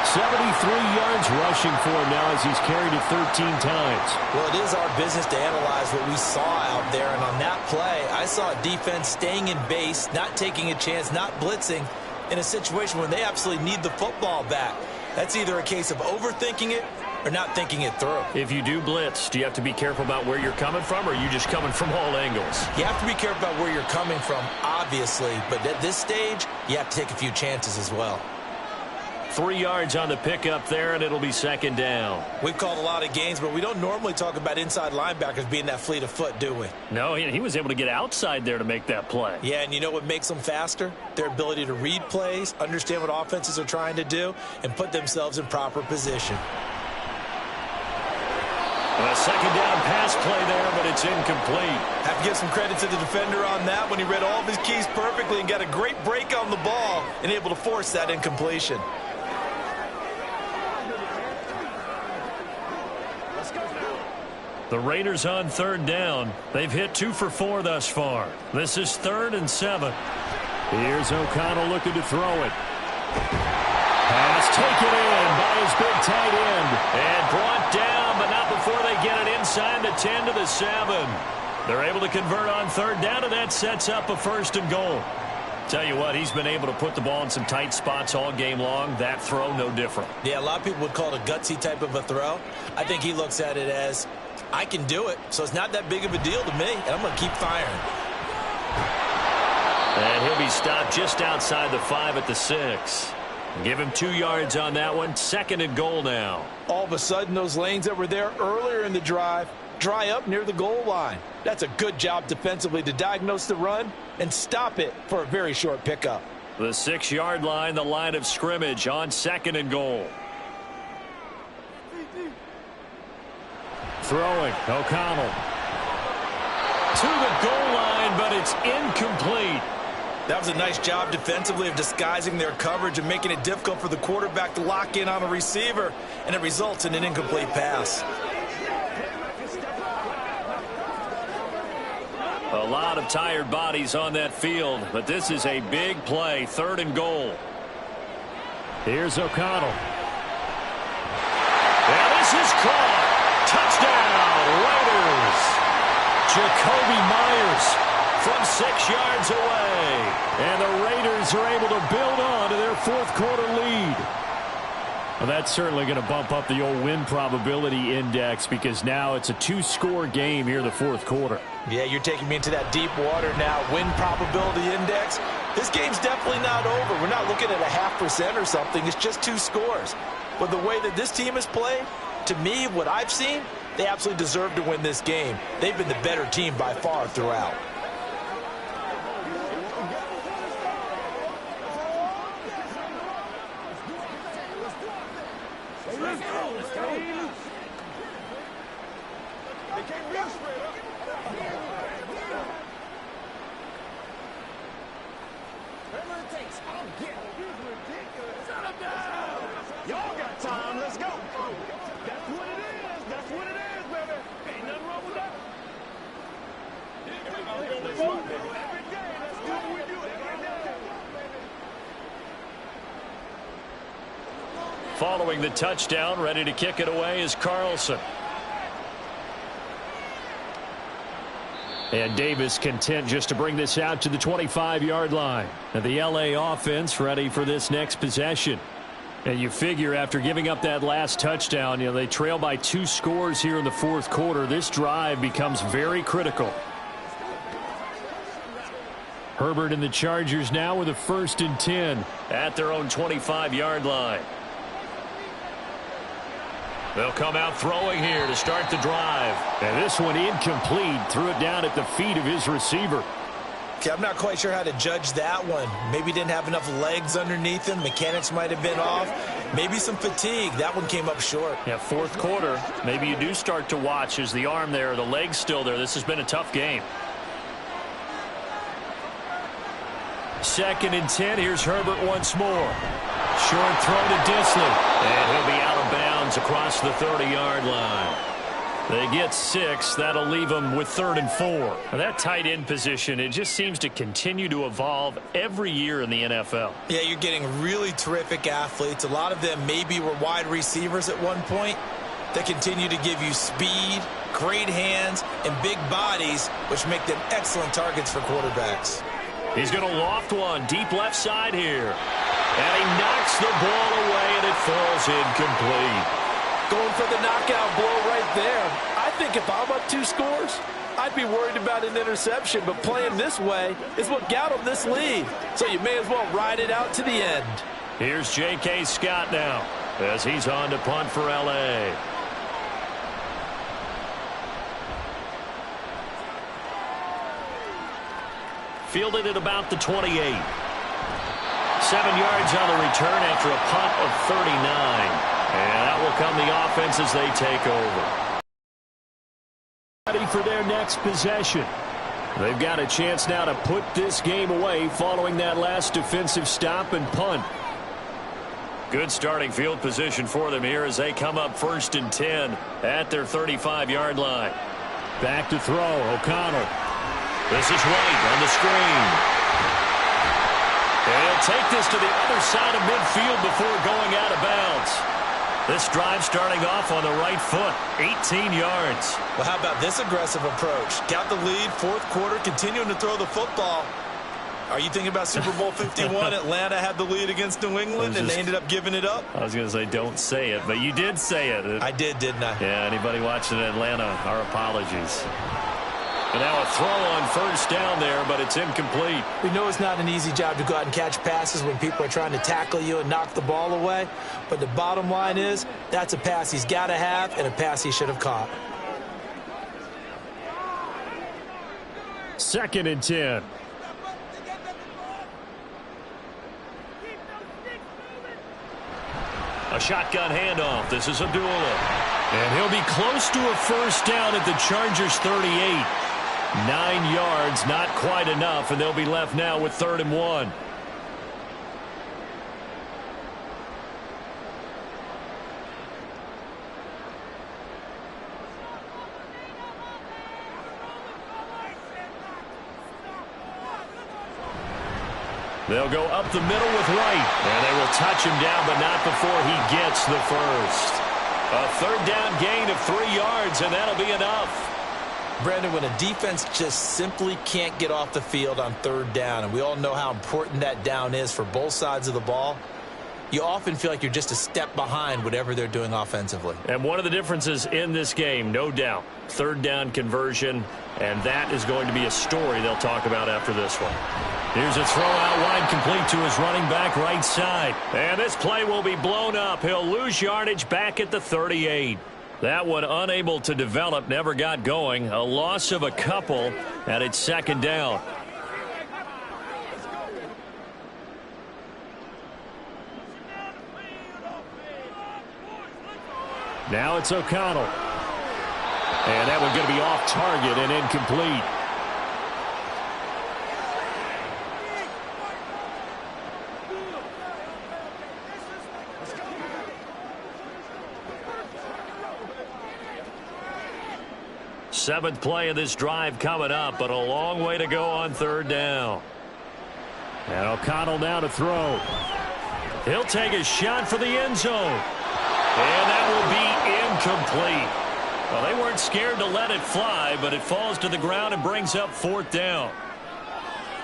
73 yards rushing for him now as he's carried it 13 times. Well, it is our business to analyze what we saw out there. And on that play, I saw a defense staying in base, not taking a chance, not blitzing in a situation where they absolutely need the football back. That's either a case of overthinking it or not thinking it through. If you do blitz, do you have to be careful about where you're coming from, or are you just coming from all angles? You have to be careful about where you're coming from, obviously, but at this stage, you have to take a few chances as well. 3 yards on the pickup there, and it'll be 2nd down. We've called a lot of games, but we don't normally talk about inside linebackers being that fleet of foot, do we? No, he was able to get outside there to make that play. Yeah, and you know what makes them faster? Their ability to read plays, understand what offenses are trying to do, and put themselves in proper position. A 2nd down pass play there, but it's incomplete. Have to give some credit to the defender on that when he read all of his keys perfectly and got a great break on the ball and able to force that incompletion. The Raiders on 3rd down. They've hit 2 for 4 thus far. This is 3rd and 7. Here's O'Connell looking to throw it. Pass taken in by his big tight end. And brought down, but not before they get it inside the 10 to the 7. They're able to convert on 3rd down, and that sets up a 1st and goal. Tell you what, he's been able to put the ball in some tight spots all game long. That throw, no different. Yeah, a lot of people would call it a gutsy type of a throw. I think he looks at it as, I can do it, so it's not that big of a deal to me, and I'm going to keep firing. And he'll be stopped just outside the 5 at the 6. Give him 2 yards on that one. 2nd and goal now. All of a sudden, those lanes that were there earlier in the drive dry up near the goal line. That's a good job defensively to diagnose the run and stop it for a very short pickup. The 6-yard line, the line of scrimmage on 2nd and goal. Throwing, O'Connell. To the goal line, but it's incomplete. That was a nice job defensively of disguising their coverage and making it difficult for the quarterback to lock in on a receiver, and it results in an incomplete pass. A lot of tired bodies on that field, but this is a big play, 3rd and goal. Here's O'Connell. And this is caught. Touchdown, Raiders. Jacoby Myers from 6 yards away. And the Raiders are able to build on to their 4th quarter lead. Well, that's certainly going to bump up the old win probability index because now it's a two-score game here in the fourth quarter. Yeah, you're taking me into that deep water now. Win probability index. This game's definitely not over. We're not looking at a 0.5% or something. It's just 2 scores. But the way that this team has played, to me, what I've seen, they absolutely deserve to win this game. They've been the better team by far throughout. Y'all got time, let's go. That's what it is, baby. Ain't nothing wrong with that. Every day, let's do what we do every day. Following the touchdown, ready to kick it away is Carlson. And Davis content just to bring this out to the 25-yard line. And the LA offense ready for this next possession. And you figure after giving up that last touchdown, they trail by 2 scores here in the fourth quarter. This drive becomes very critical. Herbert and the Chargers now with a 1st and 10 at their own 25-yard line. They'll come out throwing here to start the drive. And this one incomplete. Threw it down at the feet of his receiver. Okay, I'm not quite sure how to judge that one. Maybe didn't have enough legs underneath him. Mechanics might have been off. Maybe some fatigue. That one came up short. Yeah, fourth quarter. Maybe you do start to watch. Is the arm there, the leg's still there? This has been a tough game. 2nd and 10. Here's Herbert once more. Short throw to Disley. And he'll be out of bounds across the 30-yard line. They get 6. That'll leave them with 3rd and 4. Now that tight end position, it just seems to continue to evolve every year in the NFL. Yeah, you're getting really terrific athletes. A lot of them maybe were wide receivers at one point. They continue to give you speed, great hands, and big bodies, which make them excellent targets for quarterbacks. He's going to loft one deep left side here. And he knocks the ball away, and it falls incomplete. Going for the knockout blow right there. I think if I'm up 2 scores, I'd be worried about an interception, but playing this way is what got him this lead. So you may as well ride it out to the end. Here's J.K. Scott now as he's on to punt for L.A. Fielded at about the 28. 7 yards on the return after a punt of 39. And that will come the offense as they take over. Ready for their next possession. They've got a chance now to put this game away following that last defensive stop and punt. Good starting field position for them here as they come up 1st and 10 at their 35-yard line. Back to throw, O'Connell. This is White on the screen. And he'll take this to the other side of midfield before going out of bounds. This drive starting off on the right foot, 18 yards. Well, how about this aggressive approach? Got the lead, fourth quarter, continuing to throw the football. Are you thinking about Super Bowl 51? Atlanta had the lead against New England, and they ended up giving it up? I was going to say don't say it, but you did say it. I did, didn't I? Yeah, anybody watching Atlanta, our apologies. And now a throw on 1st down there, but it's incomplete. We know it's not an easy job to go out and catch passes when people are trying to tackle you and knock the ball away. But the bottom line is, that's a pass he's got to have and a pass he should have caught. 2nd and 10. A shotgun handoff. This is Abdullah. And he'll be close to a 1st down at the Chargers 38. 9 yards, not quite enough, and they'll be left now with 3rd and 1. They'll go up the middle with White, and they will touch him down, but not before he gets the 1st. A 3rd down gain of 3 yards, and that'll be enough. Brandon, when a defense just simply can't get off the field on 3rd down, and we all know how important that down is for both sides of the ball, you often feel like you're just a step behind whatever they're doing offensively. And one of the differences in this game, no doubt, third down conversion, and that is going to be a story they'll talk about after this one. Here's a throw out wide, complete to his running back right side. And this play will be blown up. He'll lose yardage back at the 38. That one unable to develop, never got going. A loss of a couple, and it's second down. Now it's O'Connell. And that one's going to be off target and incomplete. Seventh play of this drive coming up, but a long way to go on third down. And O'Connell now to throw. He'll take a shot for the end zone. And that will be incomplete. Well, they weren't scared to let it fly, but it falls to the ground and brings up fourth down.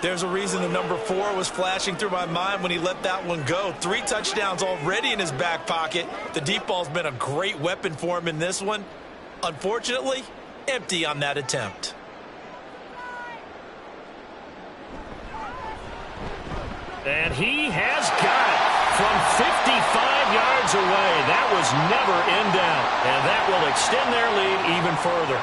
There's a reason the number 4 was flashing through my mind when he let that one go. 3 touchdowns already in his back pocket. The deep ball's been a great weapon for him in this one. Unfortunately, empty on that attempt. And he has got it from 55 yards away. That was never in doubt, and that will extend their lead even further.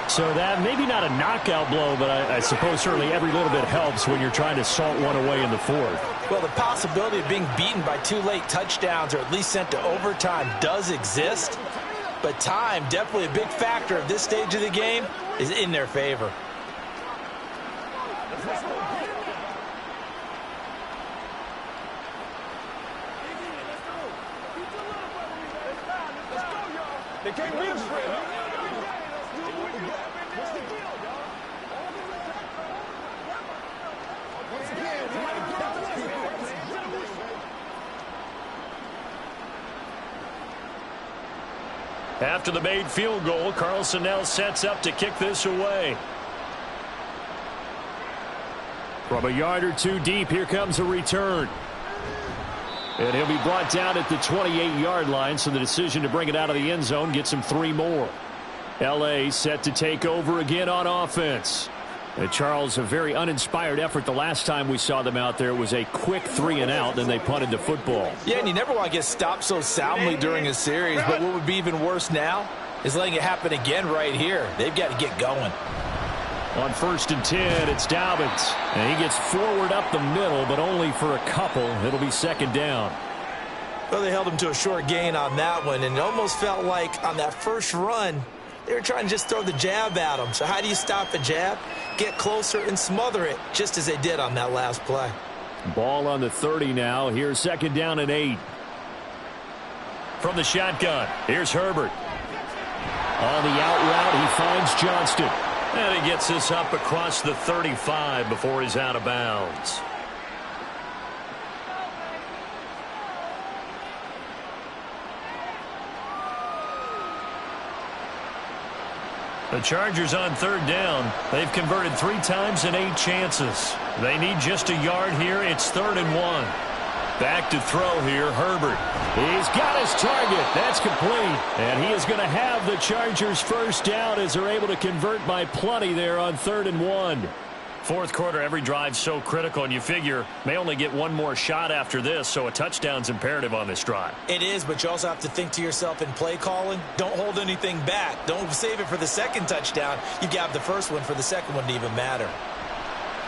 So that maybe not a knockout blow, but I suppose certainly every little bit helps when you're trying to salt one away in the fourth. Well, the possibility of being beaten by 2 late touchdowns or at least sent to overtime does exist, but time, definitely a big factor at this stage of the game, is in their favor. They can't be afraid. After the made field goal, Carlson now sets up to kick this away. From a yard or two deep, here comes a return. And he'll be brought down at the 28-yard line, so the decision to bring it out of the end zone gets him 3 more. L.A. set to take over again on offense. And Charles, a very uninspired effort the last time we saw them out there. It was a quick 3-and-out, then they punted the football. Yeah, and you never want to get stopped so soundly during a series, but what would be even worse now is letting it happen again right here. They've got to get going. On 1st and 10, it's Dobbins. And he gets forward up the middle, but only for a couple. It'll be second down. Well, they held him to a short gain on that one, and it almost felt like on that first run, they were trying to just throw the jab at him. So how do you stop a jab? Get closer and smother it, just as they did on that last play. Ball on the 30 now. Here's second down and 8. From the shotgun, here's Herbert. On the out route, he finds Johnston. And he gets this up across the 35 before he's out of bounds. The Chargers on third down. They've converted 3 times in 8 chances. They need just a yard here. It's 3rd and 1. Back to throw here, Herbert. He's got his target. That's complete. And he is going to have the Chargers first down as they're able to convert by plenty there on 3rd and 1. Fourth quarter, every drive so critical, and you figure may only get one more shot after this, so a touchdown's imperative on this drive. It is, but you also have to think to yourself in play calling, don't hold anything back. Don't save it for the second touchdown. You got the first one for the second one to even matter.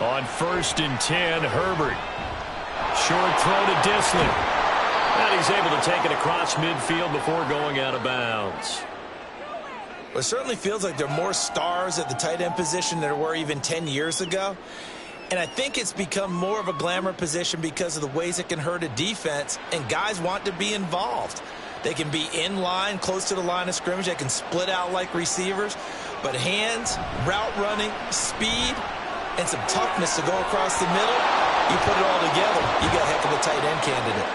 On 1st and 10, Herbert. Short throw to Disley. And he's able to take it across midfield before going out of bounds. Well, it certainly feels like there are more stars at the tight end position than there were even 10 years ago. And I think it's become more of a glamour position because of the ways it can hurt a defense, and guys want to be involved. They can be in line, close to the line of scrimmage. They can split out like receivers. But hands, route running, speed, and some toughness to go across the middle, you put it all together, you got a heck of a tight end candidate.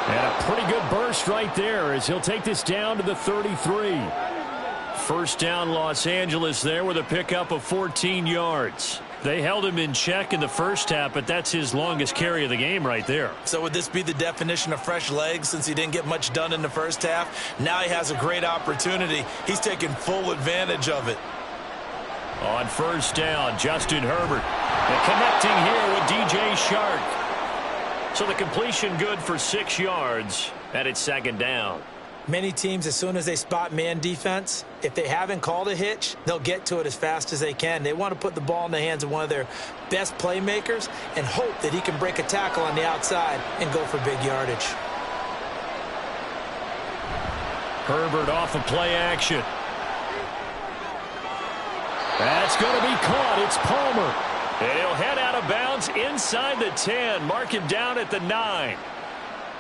And a pretty good burst right there as he'll take this down to the 33. First down, Los Angeles there with a pickup of 14 yards. They held him in check in the first half, but that's his longest carry of the game right there. So would this be the definition of fresh legs since he didn't get much done in the first half? Now he has a great opportunity. He's taking full advantage of it. On first down, Justin Herbert. And connecting here with DJ Shark. So the completion good for 6 yards, and it's second down. Many teams, as soon as they spot man defense, if they haven't called a hitch, they'll get to it as fast as they can. They want to put the ball in the hands of one of their best playmakers and hope that he can break a tackle on the outside and go for big yardage. Herbert off of play action. That's going to be caught. It's Palmer. And he'll head out of bounds inside the 10. Mark him down at the 9.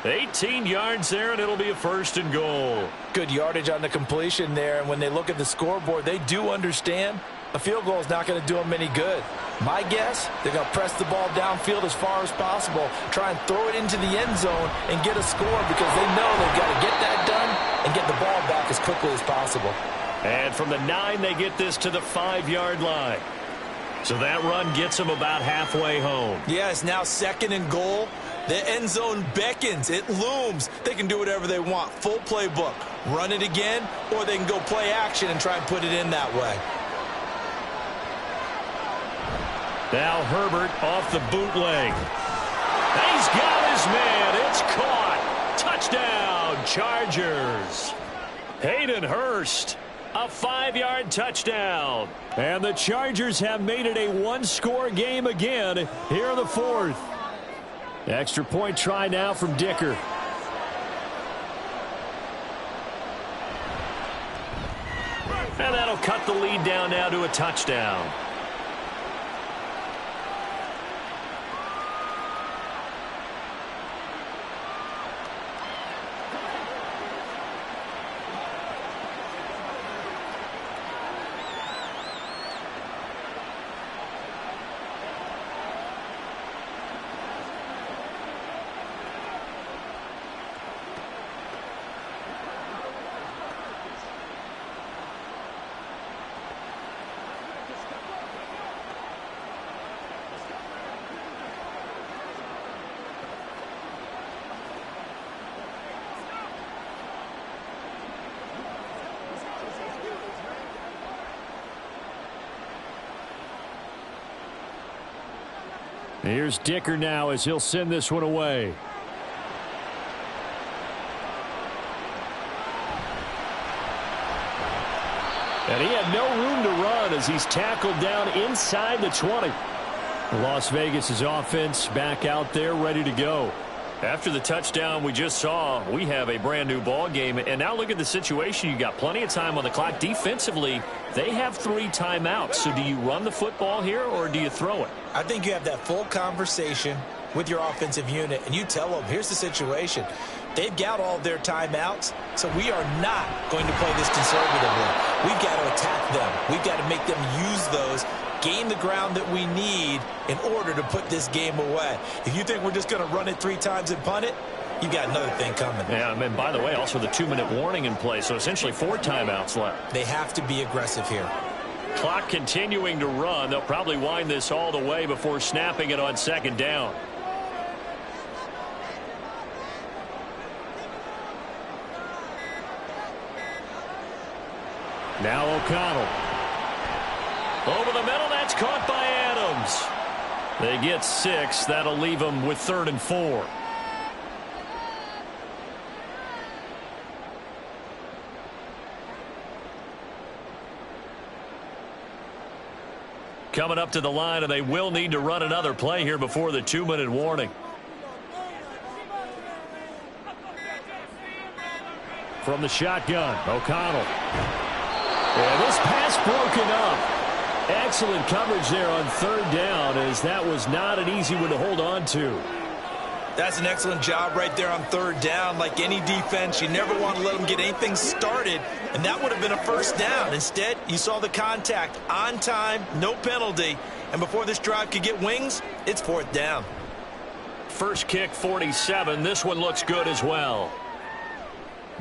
18 yards there, and it'll be a first and goal. Good yardage on the completion there, and when they look at the scoreboard, they do understand a field goal is not going to do them any good. My guess, they're going to press the ball downfield as far as possible, try and throw it into the end zone and get a score because they know they've got to get that done and get the ball back as quickly as possible. And from the 9, they get this to the 5-yard line. So that run gets them about halfway home. Yeah, it's now second and goal. The end zone beckons. It looms. They can do whatever they want. Full playbook. Run it again, or they can go play action and try and put it in that way. Now Herbert off the bootleg. He's got his man. It's caught. Touchdown, Chargers. Hayden Hurst. A 5-yard touchdown. And the Chargers have made it a one-score game again here in the fourth. Extra point try now from Dicker. And that'll cut the lead down now to a touchdown. Here's Dicker now as he'll send this one away. And he had no room to run as he's tackled down inside the 20. Las Vegas' offense back out there ready to go. After the touchdown we just saw, we have a brand new ball game. And now look at the situation. You got plenty of time on the clock. Defensively, they have 3 timeouts. So do you run the football here or do you throw it? I think you have that full conversation with your offensive unit, and you tell them, here's the situation. They've got all their timeouts, so we are not going to play this conservatively. We've got to attack them. We've got to make them use those, gain the ground that we need in order to put this game away. If you think we're just going to run it 3 times and punt it, you've got another thing coming. Yeah, and by the way, also the 2-minute warning in play, so essentially 4 timeouts left. They have to be aggressive here. Clock continuing to run. They'll probably wind this all the way before snapping it on second down. Now O'Connell. Over the middle, that's caught by Adams. They get 6. That'll leave them with 3rd and 4. Coming up to the line, and they will need to run another play here before the 2-minute warning. From the shotgun, O'Connell. And this pass broken up. Excellent coverage there on 3rd down, as that was not an easy one to hold on to. That's an excellent job right there on 3rd down. Like any defense, you never want to let them get anything started, and that would have been a first down. Instead, you saw the contact on time, no penalty, and before this drive could get wings, it's 4th down. First kick, 47. This one looks good as well.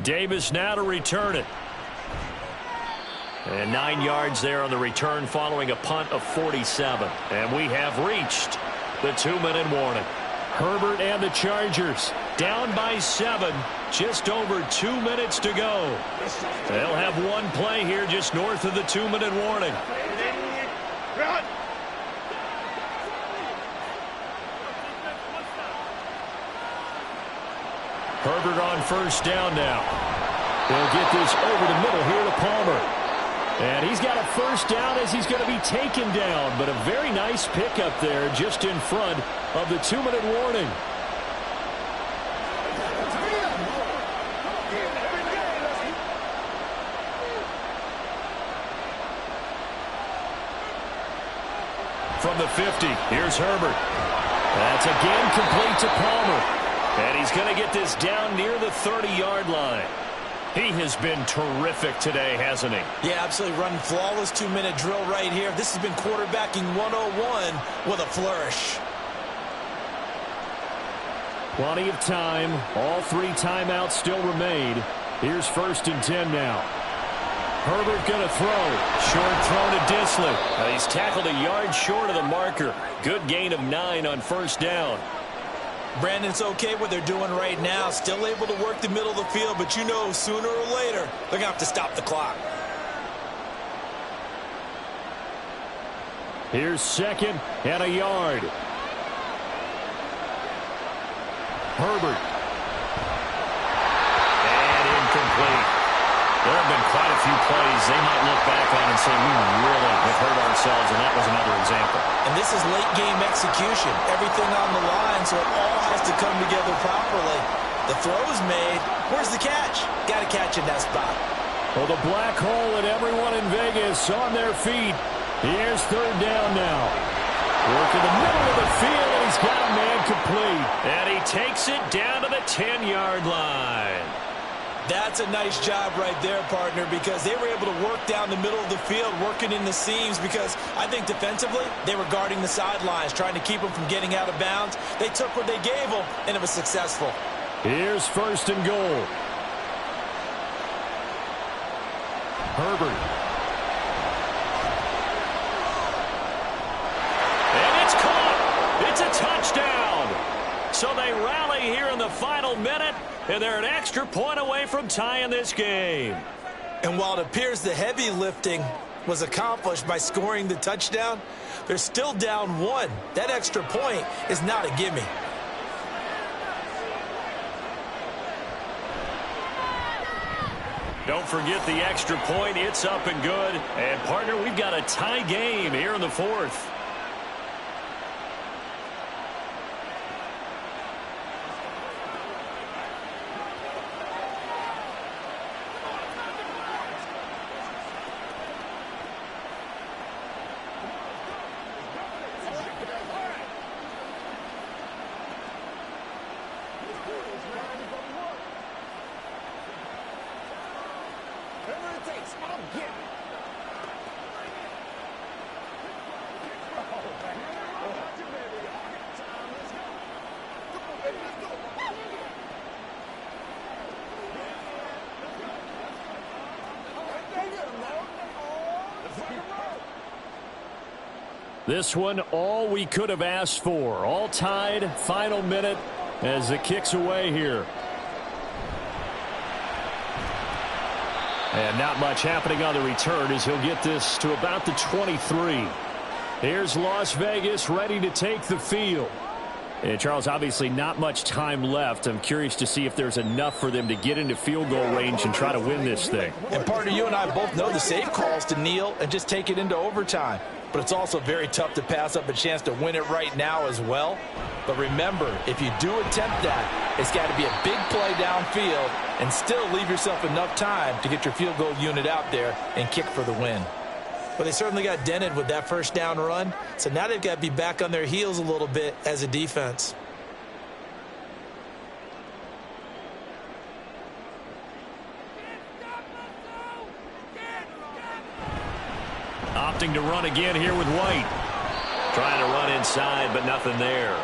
Davis now to return it. And 9 yards there on the return following a punt of 47. And we have reached the 2-minute warning. Herbert and the Chargers down by 7. Just over 2 minutes to go. They'll have one play here just north of the 2-minute warning. Herbert on first down now. He'll get this over the middle here to Palmer. And he's got a first down as he's going to be taken down. But a very nice pickup there just in front of the 2-minute warning. From the 50, here's Herbert. That's again complete to Palmer. And he's going to get this down near the 30-yard line. He has been terrific today, hasn't he? Yeah, absolutely. Running flawless 2-minute drill right here. This has been quarterbacking 101 with a flourish. Plenty of time. All 3 timeouts still remain. Here's 1st and 10 now. Herbert going to throw. Short throw to Disley. He's tackled a yard short of the marker. Good gain of 9 on first down. Brandon, it's okay what they're doing right now. Still able to work the middle of the field, but you know sooner or later they're going to have to stop the clock. Here's 2nd and a yard. Herbert. And incomplete. There have been quite a few plays they might look back on and say, we really have hurt ourselves, and that was another example. And this is late-game execution. Everything on the line, so it all has to come together properly. The throw is made. Where's the catch? Got to catch in that spot. Well, the black hole and everyone in Vegas on their feet. Here's 3rd down now. Work in the middle of the field, and he's got a man complete. And he takes it down to the 10-yard line. That's a nice job right there, partner, because they were able to work down the middle of the field, working in the seams, because I think defensively they were guarding the sidelines, trying to keep them from getting out of bounds. They took what they gave them, and it was successful. Here's 1st and goal. Herbert. And it's caught. It's a touchdown. So they rally here in the final minute, and they're an extra point away from tying this game. And while it appears the heavy lifting was accomplished by scoring the touchdown, they're still down 1. That extra point is not a gimme. Don't forget the extra point. It's up and good. And, partner, we've got a tie game here in the 4th. This one, all we could have asked for. All tied, final minute as it kicks away here. And not much happening on the return as he'll get this to about the 23. Here's Las Vegas ready to take the field. And Charles, obviously not much time left. I'm curious to see if there's enough for them to get into field goal range and try to win this thing. And partner, you and I both know the safe calls to kneel and just take it into overtime. But it's also very tough to pass up a chance to win it right now as well. But remember, if you do attempt that, it's got to be a big play downfield and still leave yourself enough time to get your field goal unit out there and kick for the win. Well, they certainly got dented with that first down run. So now they've got to be back on their heels a little bit as a defense. Opting to run again here with White. Trying to run inside, but nothing there.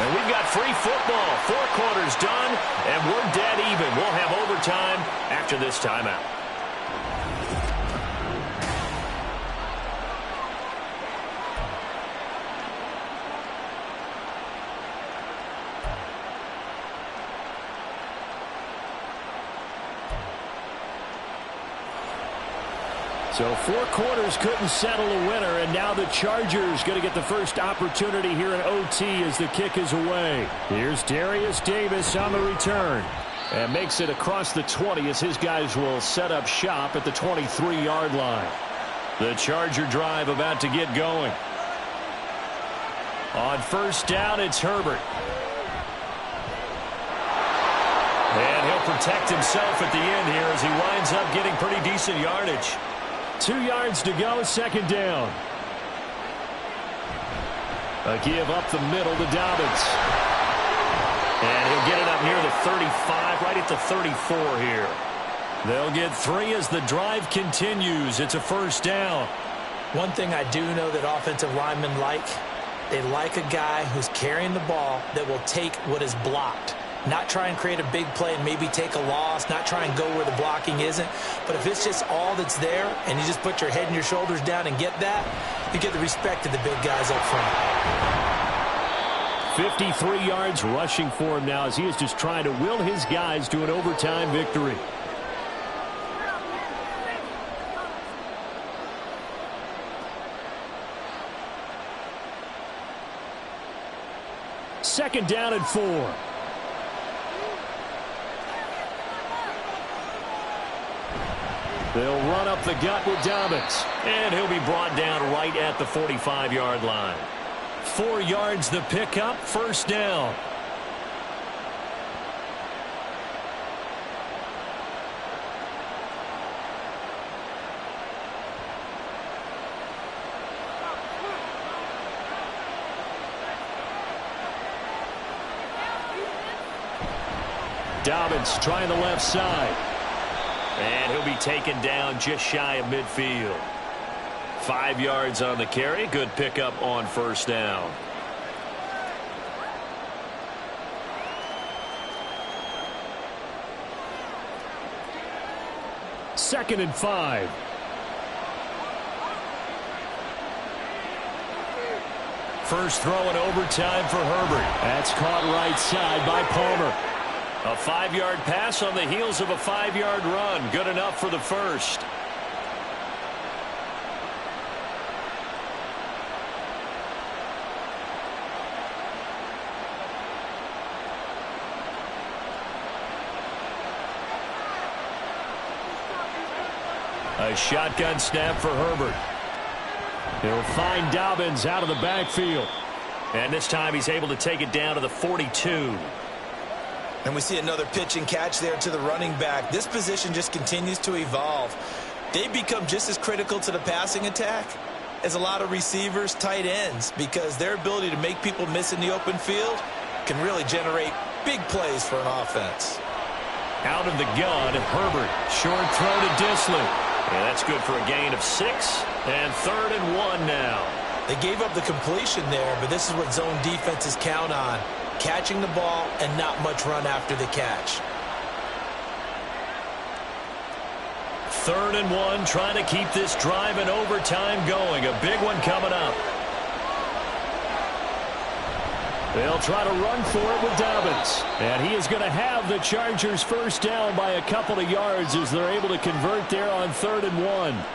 And we've got free football. 4 quarters done, and we're dead even. We'll have overtime after this timeout. So 4 quarters couldn't settle a winner, and now the Chargers going to get the first opportunity here in OT as the kick is away. Here's Darius Davis on the return. And makes it across the 20 as his guys will set up shop at the 23-yard line. The Charger drive about to get going. On first down, it's Herbert. And he'll protect himself at the end here as he winds up getting pretty decent yardage. 2 yards to go, second down. A give up the middle to Dobbins. And he'll get it up near the 35, right at the 34 here. They'll get 3 as the drive continues. It's a first down. One thing I do know that offensive linemen like, they like a guy who's carrying the ball that will take what is blocked. Not try and create a big play and maybe take a loss, not try and go where the blocking isn't. But if it's just all that's there and you just put your head and your shoulders down and get that, you get the respect of the big guys up front. 53 yards rushing for him now as he is just trying to will his guys to an overtime victory. Second down and 4. They'll run up the gut with Dobbins. And he'll be brought down right at the 45-yard line. 4 yards the pickup, first down. Dobbins trying the left side. And he'll be taken down just shy of midfield. 5 yards on the carry. Good pickup on first down. Second and 5. First throw in overtime for Herbert. That's caught right side by Palmer. A 5-yard pass on the heels of a 5-yard run. Good enough for the first. A shotgun snap for Herbert. He'll find Dobbins out of the backfield. And this time he's able to take it down to the 42. And we see another pitch and catch there to the running back. This position just continues to evolve. They become just as critical to the passing attack as a lot of receivers, tight ends, because their ability to make people miss in the open field can really generate big plays for an offense. Out of the gun, Herbert. Short throw to Disley. And that's good for a gain of 6. And 3rd and 1 now. They gave up the completion there, but this is what zone defenses count on. Catching the ball and not much run after the catch. 3rd and 1, trying to keep this drive in overtime going. A big one coming up. They'll try to run for it with Dobbins. And he is going to have the Chargers first down by a couple of yards as they're able to convert there on 3rd and 1.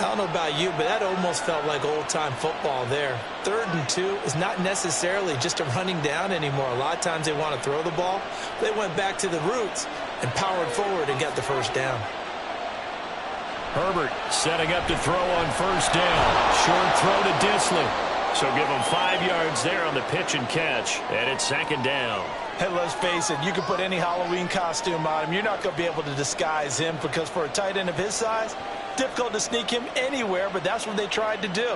I don't know about you, but that almost felt like old-time football there. 3rd and 2 is not necessarily just a running down anymore. A lot of times they want to throw the ball. They went back to the roots and powered forward and got the first down. Herbert setting up to throw on first down. Short throw to Disley. So give him 5 yards there on the pitch and catch. And it's 2nd down. Hey, let's face it, you can put any Halloween costume on him. You're not going to be able to disguise him because for a tight end of his size, difficult to sneak him anywhere, but that's what they tried to do.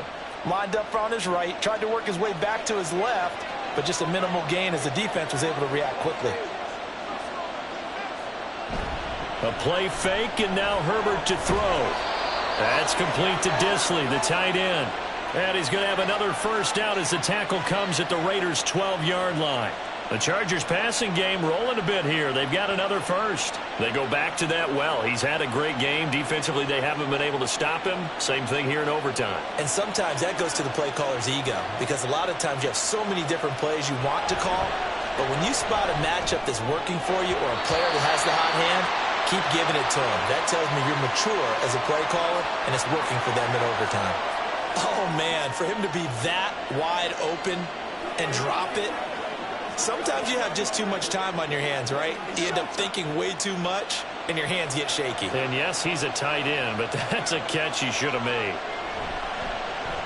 Lined up on his right, tried to work his way back to his left, but just a minimal gain as the defense was able to react quickly. A play fake, and now Herbert to throw. That's complete to Disley, the tight end. And he's going to have another first down as the tackle comes at the Raiders' 12-yard line. The Chargers passing game rolling a bit here. They've got another first. They go back to that well. He's had a great game. Defensively, they haven't been able to stop him. Same thing here in overtime. And sometimes that goes to the play caller's ego, because a lot of times you have so many different plays you want to call, but when you spot a matchup that's working for you or a player that has the hot hand, keep giving it to him. That tells me you're mature as a play caller, and it's working for them in overtime. Oh, man, for him to be that wide open and drop it. Sometimes you have just too much time on your hands, right? You end up thinking way too much, and your hands get shaky. And, yes, he's a tight end, but that's a catch he should have made.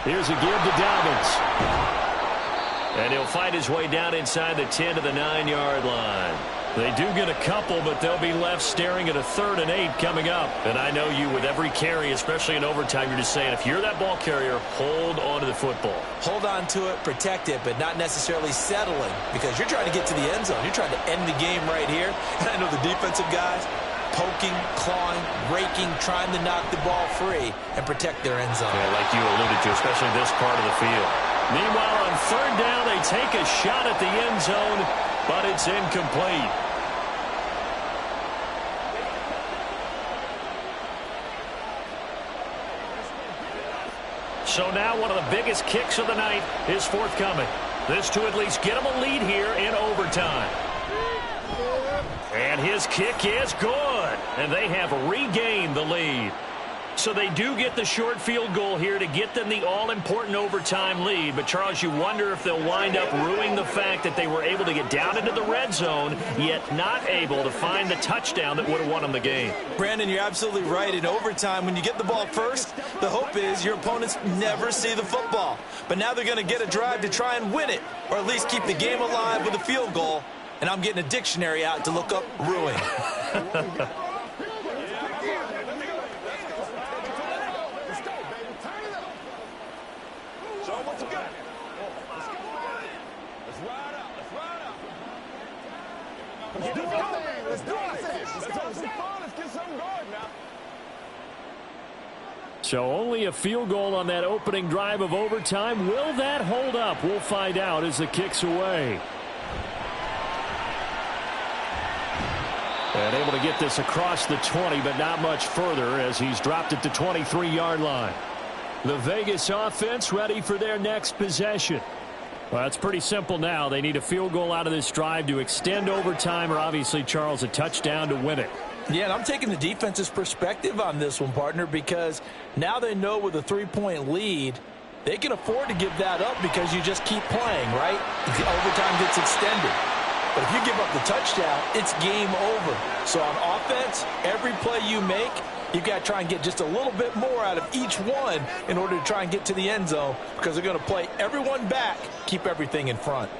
Here's a give to Dobbins. And he'll fight his way down inside the 10 to the 9-yard line. They do get a couple, but they'll be left staring at a 3rd and 8 coming up. And I know you, with every carry, especially in overtime, you're just saying, if you're that ball carrier, hold on to the football. Hold on to it, protect it, but not necessarily settling, because you're trying to get to the end zone. You're trying to end the game right here. And I know the defensive guys poking, clawing, raking, trying to knock the ball free and protect their end zone. Yeah, like you alluded to, especially this part of the field. Meanwhile, on 3rd down, they take a shot at the end zone, but it's incomplete. So now one of the biggest kicks of the night is forthcoming. This to at least get them a lead here in overtime. And his kick is good. And they have regained the lead. So they do get the short field goal here to get them the all-important overtime lead. But, Charles, you wonder if they'll wind up ruining the fact that they were able to get down into the red zone, yet not able to find the touchdown that would have won them the game. Brandon, you're absolutely right. In overtime, when you get the ball first, the hope is your opponents never see the football. But now they're going to get a drive to try and win it, or at least keep the game alive with a field goal. And I'm getting a dictionary out to look up ruin. So only a field goal on that opening drive of overtime. Will that hold up? We'll find out as the kick's away. And able to get this across the 20, but not much further as he's dropped it to 23-yard line. The Vegas offense ready for their next possession. Well, it's pretty simple now. They need a field goal out of this drive to extend overtime, or obviously, Charles, a touchdown to win it. Yeah, and I'm taking the defense's perspective on this one, partner, because now they know with a 3-point lead, they can afford to give that up because you just keep playing, right? The overtime gets extended. But if you give up the touchdown, it's game over. So on offense, every play you make, you've got to try and get just a little bit more out of each one in order to try and get to the end zone, because they're going to play everyone back, keep everything in front.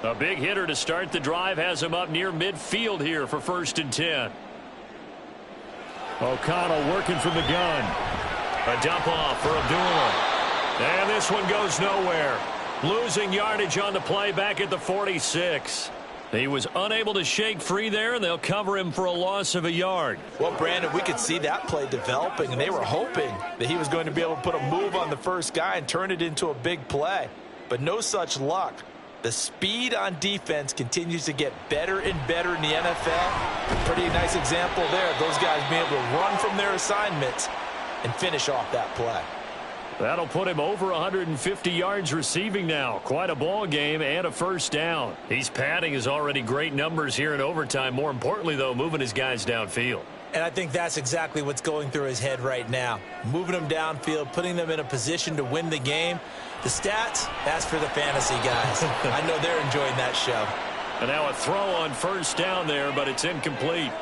A big hitter to start the drive has him up near midfield here for 1st and 10. O'Connell working from the gun. A dump off for Abdullah. And this one goes nowhere. Losing yardage on the play back at the 46. He was unable to shake free there, and they'll cover him for a loss of a yard. Well, Brandon, we could see that play developing, and they were hoping that he was going to be able to put a move on the first guy and turn it into a big play. But no such luck. The speed on defense continues to get better and better in the NFL. Pretty nice example there of those guys being able to run from their assignments and finish off that play. That'll put him over 150 yards receiving now. Quite a ball game and a first down. He's padding his already great numbers here in overtime. More importantly, though, moving his guys downfield. And I think that's exactly what's going through his head right now. Moving them downfield, putting them in a position to win the game. The stats, that's for the fantasy guys. I know they're enjoying that show. And now a throw on first down there, but it's incomplete.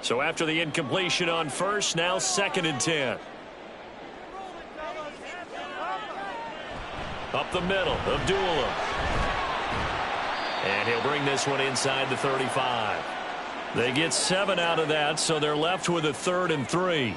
So after the incompletion on first, now 2nd and 10. Up the middle, Abdullah. And he'll bring this one inside the 35. They get 7 out of that, so they're left with a 3rd and 3.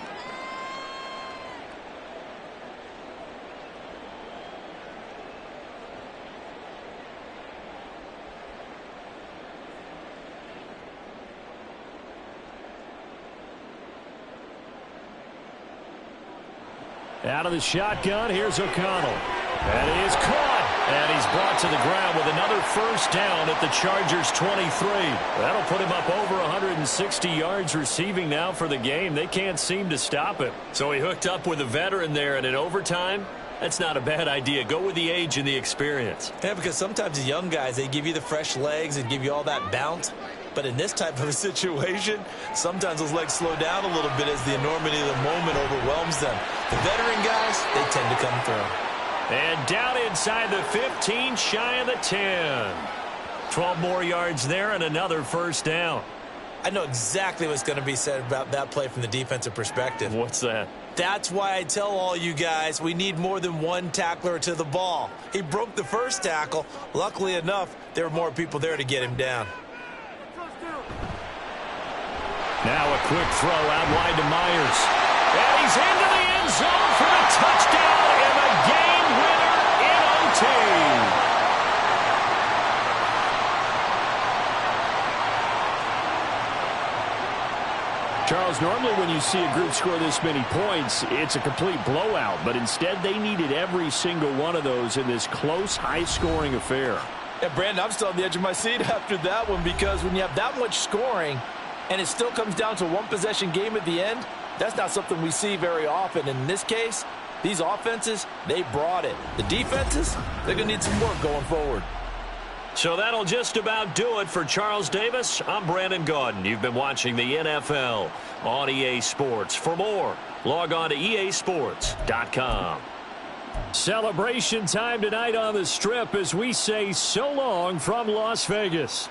Out of the shotgun, here's O'Connell. And he is caught. And he's brought to the ground with another first down at the Chargers' 23. That'll put him up over 160 yards receiving now for the game. They can't seem to stop him. So he hooked up with a veteran there, and in overtime, that's not a bad idea. Go with the age and the experience. Yeah, because sometimes the young guys, they give you the fresh legs and give you all that bounce. But in this type of a situation, sometimes those legs slow down a little bit as the enormity of the moment overwhelms them. The veteran guys, they tend to come through. And down inside the 15, shy of the 10. 12 more yards there and another first down. I know exactly what's going to be said about that play from the defensive perspective. What's that? That's why I tell all you guys we need more than one tackler to the ball. He broke the first tackle. Luckily enough, there were more people there to get him down. Now a quick throw out wide to Myers. And he's into the end zone for a touchdown and a game winner in OT. Charles, normally when you see a group score this many points, it's a complete blowout. But instead, they needed every single one of those in this close, high-scoring affair. Yeah, Brandon, I'm still on the edge of my seat after that one because when you have that much scoring and it still comes down to a one-possession game at the end, that's not something we see very often. In this case, these offenses, they brought it. The defenses, they're going to need some work going forward. So that'll just about do it for Charles Davis. I'm Brandon Gaudin. You've been watching the NFL on EA Sports. For more, log on to easports.com. Celebration time tonight on the Strip as we say so long from Las Vegas.